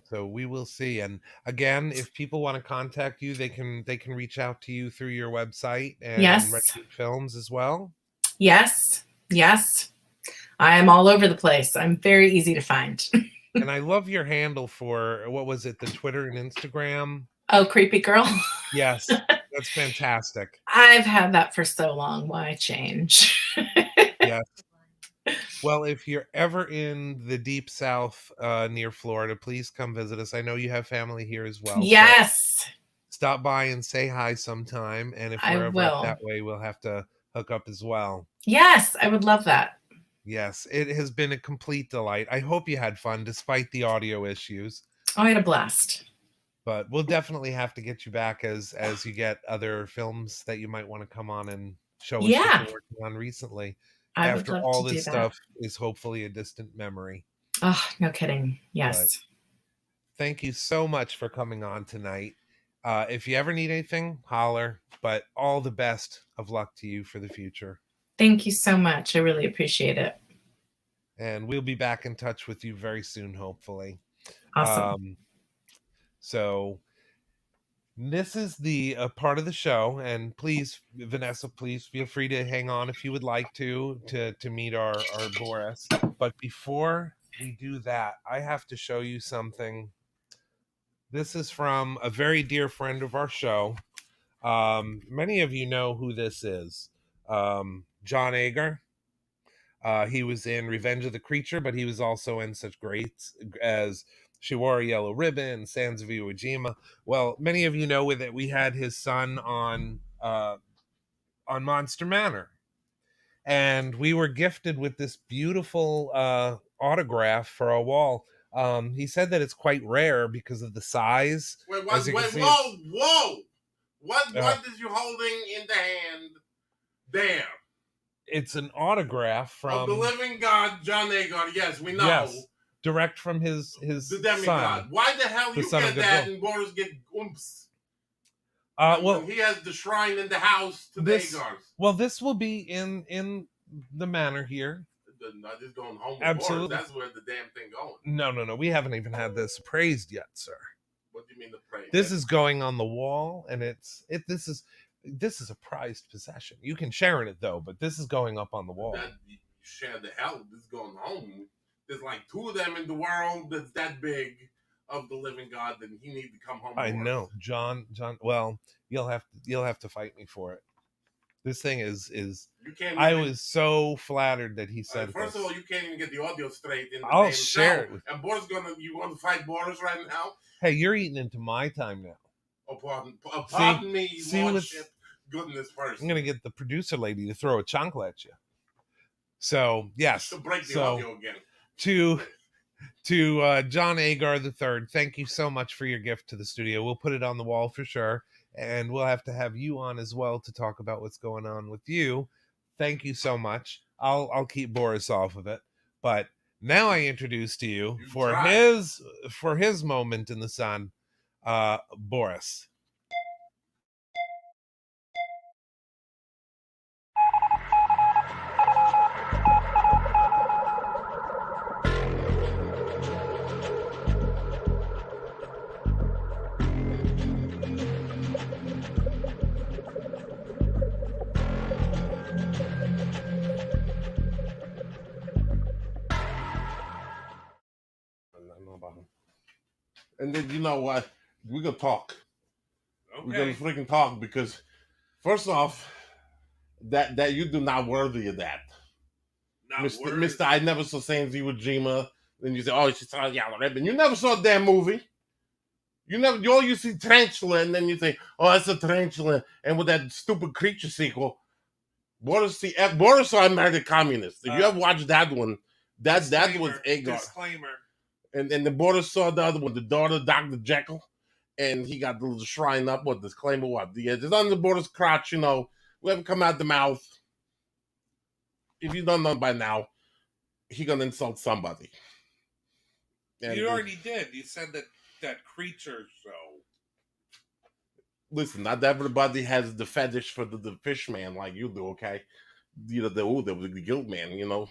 So we will see. And again, if people want to contact you, they can reach out to you through your website and Red Films as well. Yes. I am all over the place. I'm very easy to find. And I love your handle for, what was it, the Twitter and Instagram? Oh, Creepy Girl. Yes, that's fantastic. I've had that for so long. Why change? Yes. Well, if you're ever in the deep south near Florida, please come visit us. I know you have family here as well. Yes. So stop by and say hi sometime. And if we're ever up that way, we'll have to hook up as well. Yes, I would love that. Yes, it has been a complete delight. I hope you had fun despite the audio issues. Oh, I had a blast. But we'll definitely have to get you back as you get other films that you might want to come on and show us what Yeah, you're working on recently. I would After love all to do this that. stuff is hopefully a distant memory. Oh, no kidding. Yes. Thank you so much for coming on tonight. If you ever need anything, holler. But all the best of luck to you for the future. Thank you so much. I really appreciate it. And we'll be back in touch with you very soon, hopefully. Awesome. So this is the part of the show, and please, Vanessa, please feel free to hang on if you would like to meet our Boris. But before we do that, I have to show you something. This is from a very dear friend of our show. Many of you know who this is. John Agar. He was in Revenge of the Creature, but he was also in such greats as She Wore a Yellow Ribbon, Sands of Iwo Jima. Well, many of you know that we had his son on Monster Manor, and we were gifted with this beautiful autograph for our wall. He said that it's quite rare because of the size. Wait, As you can see, whoa! What is you holding in the hand there? It's an autograph from Of the living God, John Agar. Yes, we know. Yes, direct from his the demigod. son. Why the hell the you son of get that Goodwill. and Boris get oomph? Well, he has the shrine in the house to this, the Agars. Well, this will be in the manor here. Not just going home with Absolutely. Boris. That's where the damn thing going. No. We haven't even had this appraised yet, sir. What do you mean the praise? This is going on the wall, and this is a prized possession. You can share in it though, but this is going up on the wall. You share the hell. This is going home. There's like two of them in the world that's that big of the living God. Then he needs to come home. I know, John. Well, you'll have to fight me for it. This thing is. You can't. I was so flattered that he said. First of all, you can't even get the audio straight. I'll share it. And Boris you want to fight Boris right now? Hey, you're eating into my time now. Oh, pardon me, lordship. Goodness first. I'm gonna get the producer lady to throw a chancla at you. So yes. To break the audio again. To John Agar III, thank you so much for your gift to the studio. We'll put it on the wall for sure, and we'll have to have you on as well to talk about what's going on with you. Thank you so much. I'll keep Boris off of it, but now I introduce to you for his moment in the sun, Boris. And then you know what? We're gonna talk. Okay. We're gonna freaking talk because first off, that you do not worthy of that. Mr. I never saw Sands Iwo Jima. Then you say, oh, she saw Yellow Ribbon. You never saw a damn movie. All you see Tarantula, and then you say, oh, that's a Tarantula. And with that stupid creature sequel, Boris saw American Communist. If you ever watched that one, that was Agar. Disclaimer. And the Boris saw the other one, the daughter of Dr. Jekyll, and he got the little shrine up. What disclaimer? What? There's under the Boris crotch. Whatever come out the mouth. If you don't know by now, he gonna insult somebody. And you already did. You said that creature show. Listen, not everybody has the fetish for the fish man like you do. Okay, the guild man.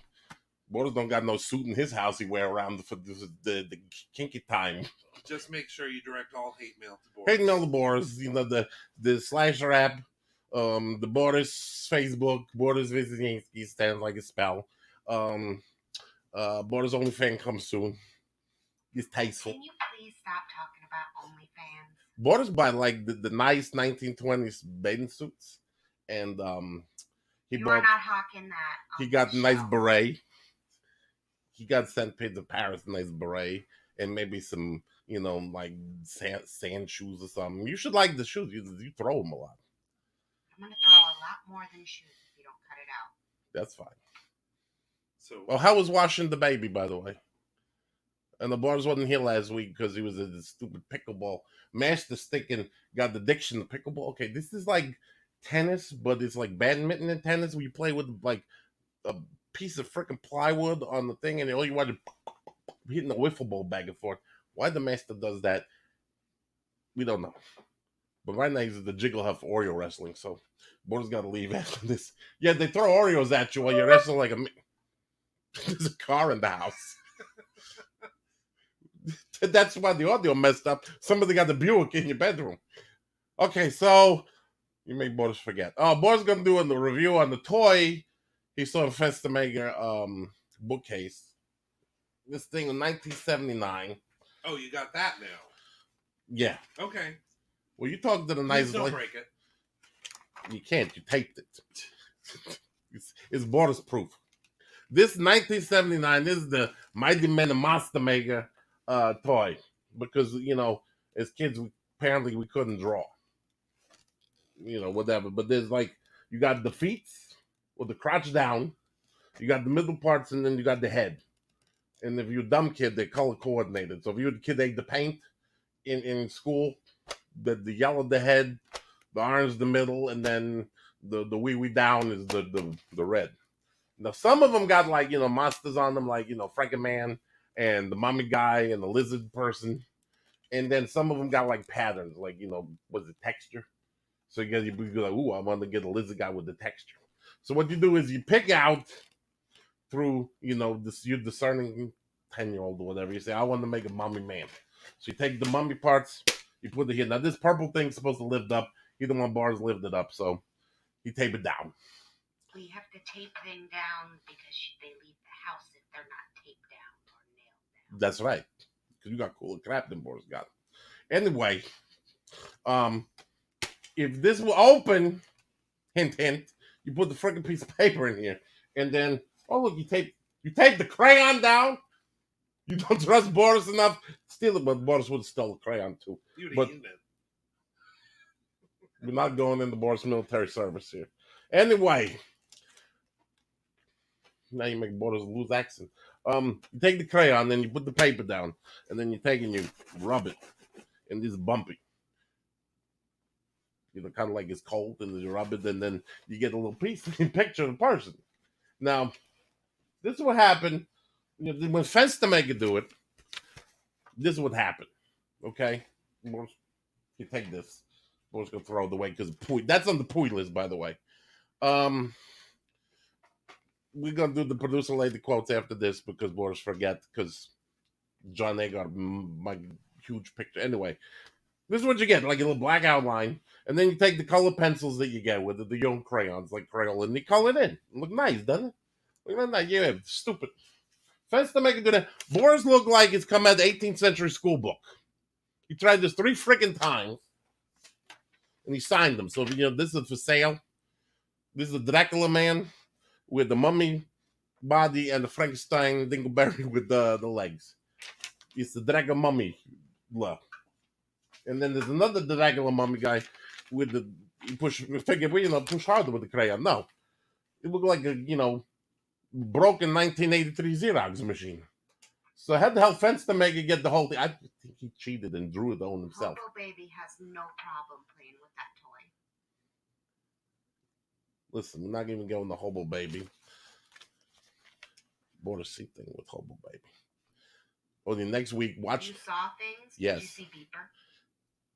Boris don't got no suit in his house he wear around for the kinky time. Just make sure you direct all hate mail to Boris. Hate mail to Boris. The slasher app, the Boris Facebook, Boris Wyszynski stands like a spell. Boris OnlyFans comes soon. It's tasteful. Can you please stop talking about OnlyFans? Boris buy like the nice 1920s bathing suits, and You're not hawking that. He got a nice beret. He got sent to Paris, a nice beret, and maybe some, like sand shoes or something. You should like the shoes. You throw them a lot. I'm going to throw a lot more than shoes if you don't cut it out. That's fine. So, how was washing the baby, by the way? And the Boris wasn't here last week because he was at the stupid pickleball master stick and got the addiction to pickleball. Okay, this is like tennis, but it's like badminton and tennis where you play with like a piece of freaking plywood on the thing, and all you want to hitting the wiffle ball back and forth. Why the master does that, we don't know. But right now he's the jiggle huff Oreo wrestling, so Boris got to leave after this. Yeah, they throw Oreos at you while you're wrestling like a. There's a car in the house. That's why the audio messed up. Somebody got the Buick in your bedroom. Okay, so you made Boris forget. Oh, Boris gonna do a review on the toy he saw in Filmmaker bookcase. This thing in 1979. Oh, you got that now. Yeah. Okay. Well, you talked to the nice. Don't break it. You can't. You taped it. It's Boris proof. This 1979. This is the Mighty Men and Monster Maker toy, because as kids apparently we couldn't draw, whatever. But there's like, you got the feet with the crotch down, you got the middle parts, and then you got the head. And if you're a dumb kid, they're color coordinated. So if you're the kid that ate the paint in school, the yellow the head, the orange the middle, and then the wee down is the red. Now some of them got like monsters on them, like Frankenman and the mummy guy and the lizard person, and then some of them got like patterns, like was it texture? So you go like, ooh, I want to get a lizard guy with the texture. So what you do is you pick out through this, you're discerning 10-year-old or whatever. You say, I want to make a mummy man. So you take the mummy parts, you put it here. Now this purple thing's supposed to lift up. Either one bars lifted up, so you tape it down. We have to tape them down because they leave the house if they're not taped down or nailed down. That's right. Because you got cooler crap than Boris got. Anyway, if this will open, hint, hint, you put the freaking piece of paper in here. And then, oh look, you tape the crayon down. You don't trust Boris enough. Steal it, but Boris would have stolen the crayon too. But we're not going into Boris military service here. Anyway, now you make Boris lose accent. You take the crayon, then you put the paper down, and then you take and you rub it, and it's bumpy. Kind of like it's cold, and then you rub it, and then you get a little piece and you picture the person. Now, this is what happened. When Filmmaker do it, this is what happened. Okay? Boris, you take this. Boris gonna throw it away because that's on the pooey list, by the way. We're gonna do the producer lady quotes after this because Boris forget, because John A got my huge picture. Anyway, this is what you get, like a little black outline, and then you take the color pencils that you get with it, the young crayons like Crayola, and you color it in. Look nice, doesn't it? Look at that. Yeah, stupid. Filmmaker do that. Boris look like it's come out of the 18th century school book. He tried this 3 freaking times, and he signed them. So this is for sale. This is the Dracula man with the mummy body and the Frankenstein dingleberry with the legs. It's the Dracula mummy look. And then there's another Dracula mummy guy with the push harder with the crayon. No, it looked like a broken 1983 Xerox machine. So I had to help Filmmaker get the whole thing. I think he cheated and drew it on himself. Hobo Baby has no problem playing with that toy. Listen, we're not even going to Hobo Baby. Bought a seat thing with Hobo Baby. Or the next week, watch. You saw things? Yes. Did you see Beeper?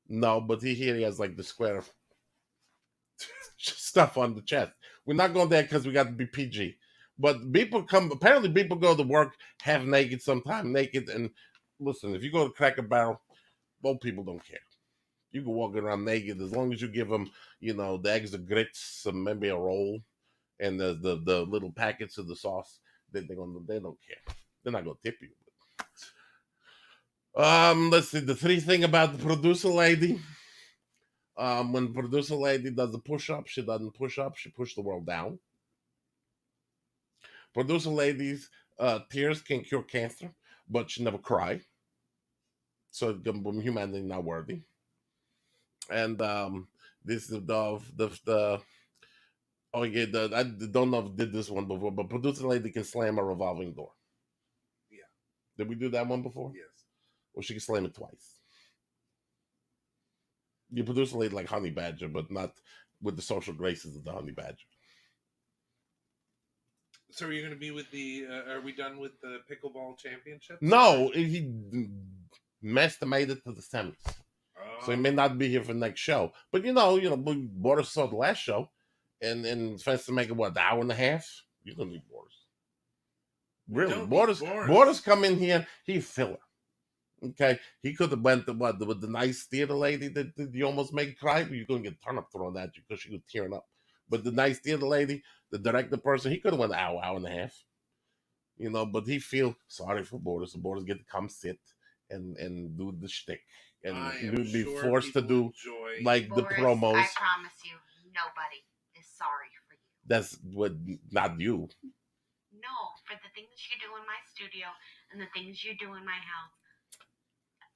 No, but he has like the square stuff on the chest. We're not going there because we got to be PG. But apparently people go to work half naked, sometimes naked. And listen, if you go to Cracker Barrel, old people don't care. You can walk around naked as long as you give them, the eggs of grits, some maybe a roll, and the little packets of the sauce. They don't care. They're not gonna tip you. Let's see. The 3 thing about the producer lady. When the producer lady does a push-up, she doesn't push up. She pushes the world down. Producer lady's tears can cure cancer, but she never cry. So humanity not worthy. And this is the oh yeah, I don't know if I did this one before, but producer lady can slam a revolving door. Yeah. Did we do that one before? Yes. Well, she can slam it twice. You produce a lady like Honey Badger, but not with the social graces of the Honey Badger. So are you going to be with the? Are we done with the pickleball championships? No, he made it to the semis, so he may Oh. not be here for the next show. But we Boris saw the last show, and Fence to make it what, an hour and a half. You don't need Boris. Really, Don't Boris. need Boris. Boris come in here. He filler. Okay, he could have went to with the nice theater lady that you almost made you cry, but you're gonna get turnip thrown at you because she was tearing up. But the nice theater lady, the director person, he could have went an hour and a half. But he feel sorry for Boris. The Boris get to come sit and do the shtick, and you'd be forced to do like Boris, the promos. I promise you, nobody is sorry for you. That's what, not you. No, for the things you do in my studio and the things you do in my house,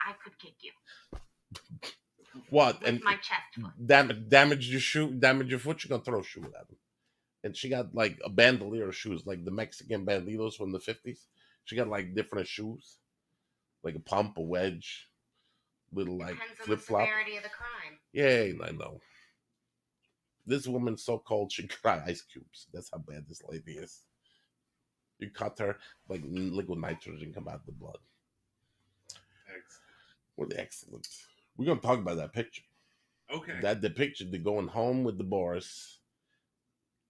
I could kick you. What? With And my chest foot. damage your shoe, damage your foot. You're gonna throw a shoe at him. And she got like a bandolier of shoes, like the Mexican banditos from the 50s. She got like different shoes, like a pump, a wedge, little like Depends on flip the flop. severity of the crime. Yeah, I know. This woman's so cold she cry ice cubes. That's how bad this lady is. You cut her, like liquid nitrogen come out the blood. Excellent. Well, excellent. We're gonna talk about that picture. Okay. The picture, they're going home with the Boris,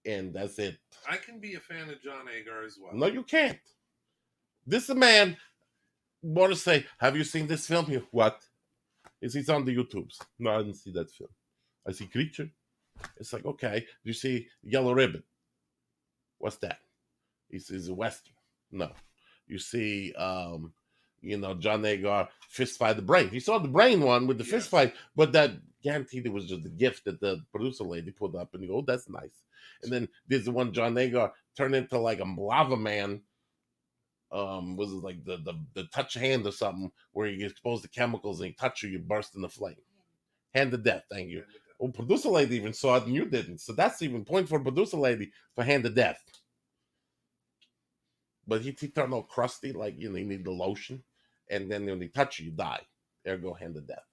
and that's it. I can be a fan of John Agar as well. No, you can't. This is a man. Boris say, "Have you seen this film?" You what? It's on the YouTubes. No, I didn't see that film. I see Creature. It's like, okay. You see Yellow Ribbon. What's that? It's a Western. No. You see, John Agar fist fight the brain. He saw the brain one with the fist fight, but that guaranteed it was just a gift that the producer lady put up, and you go, oh, that's nice. And then there's the one John Agar turned into like a lava man. Was it like the touch hand or something where you get exposed to chemicals and you touch you burst in the flame. Hand of death, thank you. Well, producer lady even saw it and you didn't. So that's even point for producer lady for hand of death. But he turned all crusty, like you need the lotion, and then when he touch you die. Ergo hand of death.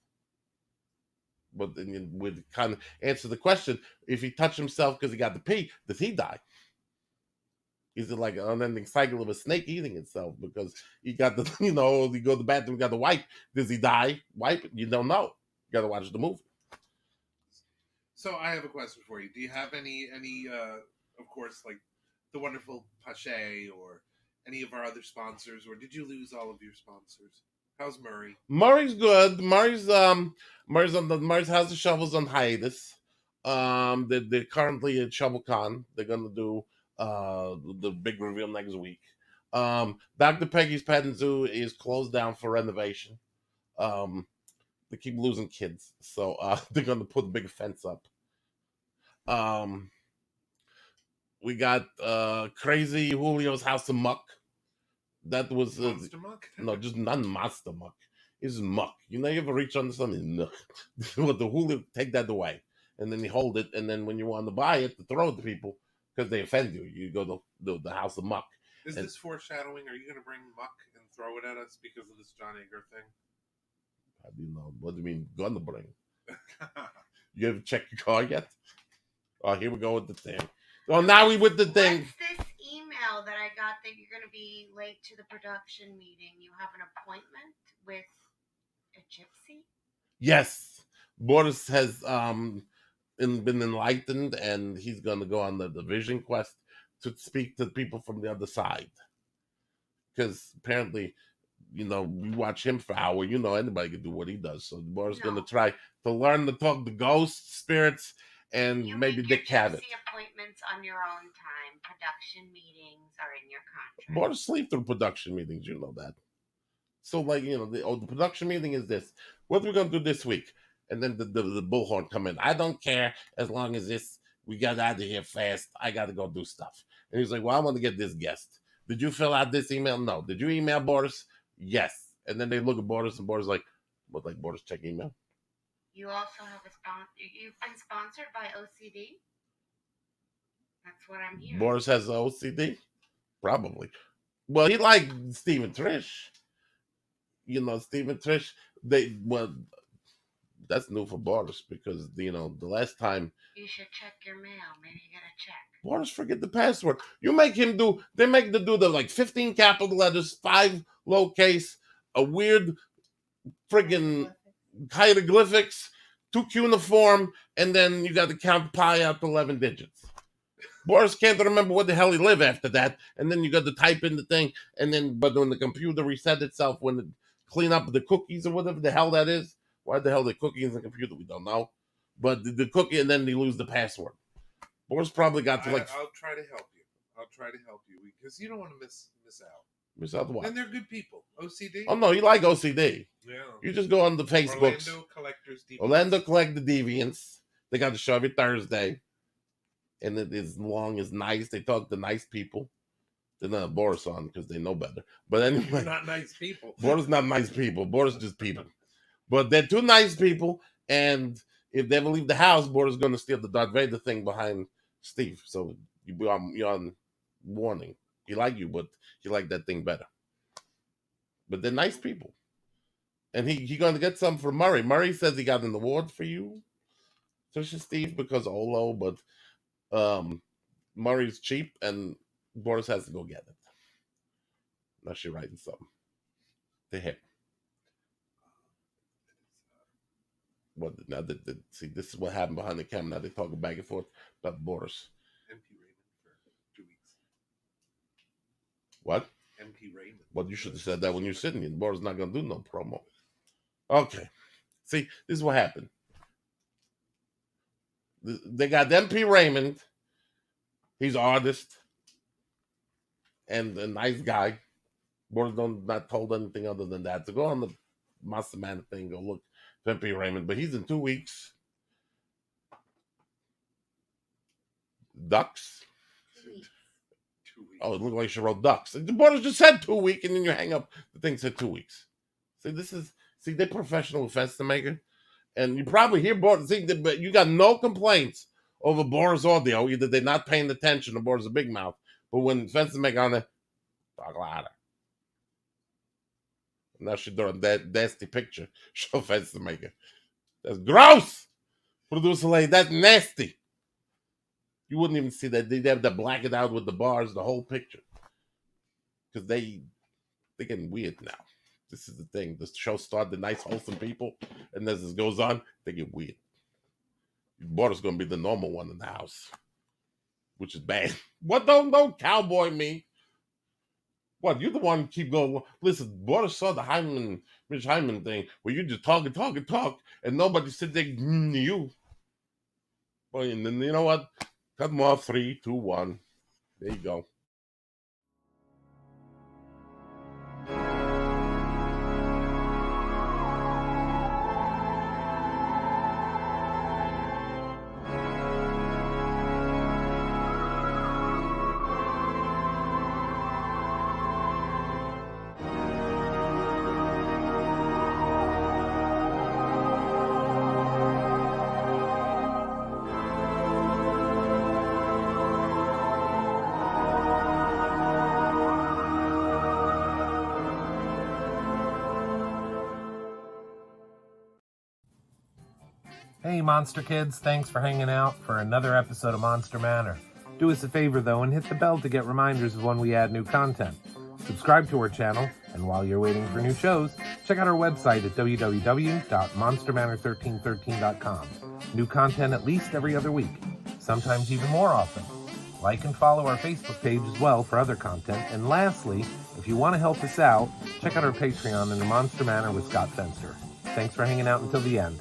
But then would kind of answer the question: if he touched himself because he got the pee, does he die? Is it like an unending cycle of a snake eating itself because he got the, you go to the bathroom, got the wipe. Does he die? Wipe it? You don't know. You got to watch the movie. So I have a question for you. Do you have any, of course, like the wonderful Pache or any of our other sponsors, or did you lose all of your sponsors? How's Murray? Murray's good. Murray's House of Shovels on hiatus. They're currently at ShovelCon. They're gonna do the big reveal next week. Dr. Peggy's Pet and Zoo is closed down for renovation. They keep losing kids, so they're gonna put a big fence up. We got Crazy Julio's House of Muck. That was Monster Muck? No, just not Monster Muck. It's muck. You ever reach under something? No. What the Julio take that away, and then you hold it, and then when you want to buy it to throw it to people because they offend you, you go to the House of Muck. Is this foreshadowing? Are you going to bring muck and throw it at us because of this John Agar thing? How do you know? What do you mean gonna bring? You ever check your car yet? Oh, here we go with the thing. Oh, now we with the thing. What's this email that I got that you're going to be late to the production meeting? You have an appointment with a gypsy? Yes. Boris has been enlightened, and he's going to go on the vision quest to speak to people from the other side. Because apparently, we watch him for an hour. Anybody can do what he does. So Boris is going to try to learn to talk to ghosts, spirits, and maybe Dick Cavett. You appointments on your own time. Production meetings are in your contract. Boris sleep through production meetings. You know that. So, the production meeting is this. What are we going to do this week? And then the bullhorn come in. I don't care as long as we got out of here fast. I got to go do stuff. And he's like, well, I want to get this guest. Did you fill out this email? No. Did you email Boris? Yes. And then they look at Boris, and Boris like, what, like Boris check email? You also have a sponsor. You've been sponsored by OCD? That's what I'm hearing. Boris has OCD? Probably. Well, he liked Steve and Trish. Steve and Trish, that's new for Boris because, the last time. You should check your mail. Maybe you get a check. Boris forget the password. You make him they make the dude the 15 capital letters, 5 lowercase, a weird friggin' hieroglyphics, 2 cuneiform, and then you got to count pi out to 11 digits. Boris can't remember what the hell he lived after that, and then you got to type in the thing, but when the computer reset itself, when it clean up the cookies or whatever the hell that is, why the hell the cookies in the computer, we don't know. But the cookie, and then they lose the password. Boris probably got to I'll try to help you. Because you don't want to miss out. Miss out what? And they're good people. OCD. Oh no, you like OCD. Yeah. You just go on the Facebooks. Orlando Collect the Deviants. They got the show every Thursday. And it is long, it's nice. They talk to nice people. They're not Boris on because they know better. But anyway. They're not nice people. Boris not nice people. Boris just people. But they're 2 nice people. And if they ever leave the house, Boris is going to steal the Darth Vader thing behind Steve. So you're on warning. He like you, but he like that thing better. But they're nice people. And he going to get some from Murray. Murray says he got an award for you, Trisha, Steve, because Olo, but Murray's cheap and Boris has to go get it. Now she's writing something to him. What now? See, this is what happened behind the camera. Now they talking back and forth about Boris. MP Raymond for 2 weeks. What? MP Raymond. Well, you should have said that when you're sitting here. Boris not gonna do no promo. Okay. See, this is what happened. They got MP Raymond. He's an artist and a nice guy. Boris not told anything other than that. So go on the Monster Man thing, go look for MP Raymond. But he's in 2 weeks. Ducks. 2 weeks. 2 weeks. Oh, it looked like she wrote ducks. The Boris just said 2 weeks, and then you hang up. The thing said 2 weeks. See, they're professional with Filmmaker. And you probably hear Boris. But you got no complaints over Boris audio. Either they're not paying attention or Boris is a big mouth. But when Filmmaker on it, talk louder. Now she doing that nasty picture. Show Filmmaker. That's gross. Producer lady, that's nasty. You wouldn't even see that. They'd have to black it out with the bars, the whole picture. Because they're getting weird now. This is the thing. The show started the nice, wholesome people, and as this goes on, they get weird. Boris going to be the normal one in the house, which is bad. What? Don't cowboy me. What? You're the one who keep going. Listen, Boris saw the Rich Hyman thing where you just talk, and nobody sit there you. Well, and then you know what? Cut them off. 3, 2, 1. There you go. Hey Monster Kids, thanks for hanging out for another episode of Monster Manor. Do us a favor though and hit the bell to get reminders of when we add new content. Subscribe to our channel, and while you're waiting for new shows, check out our website at www.monstermanor1313.com. New content at least every other week, sometimes even more often. Like and follow our Facebook page as well for other content. And lastly, if you want to help us out, check out our Patreon under Monster Manor with Scott Fenster. Thanks for hanging out until the end.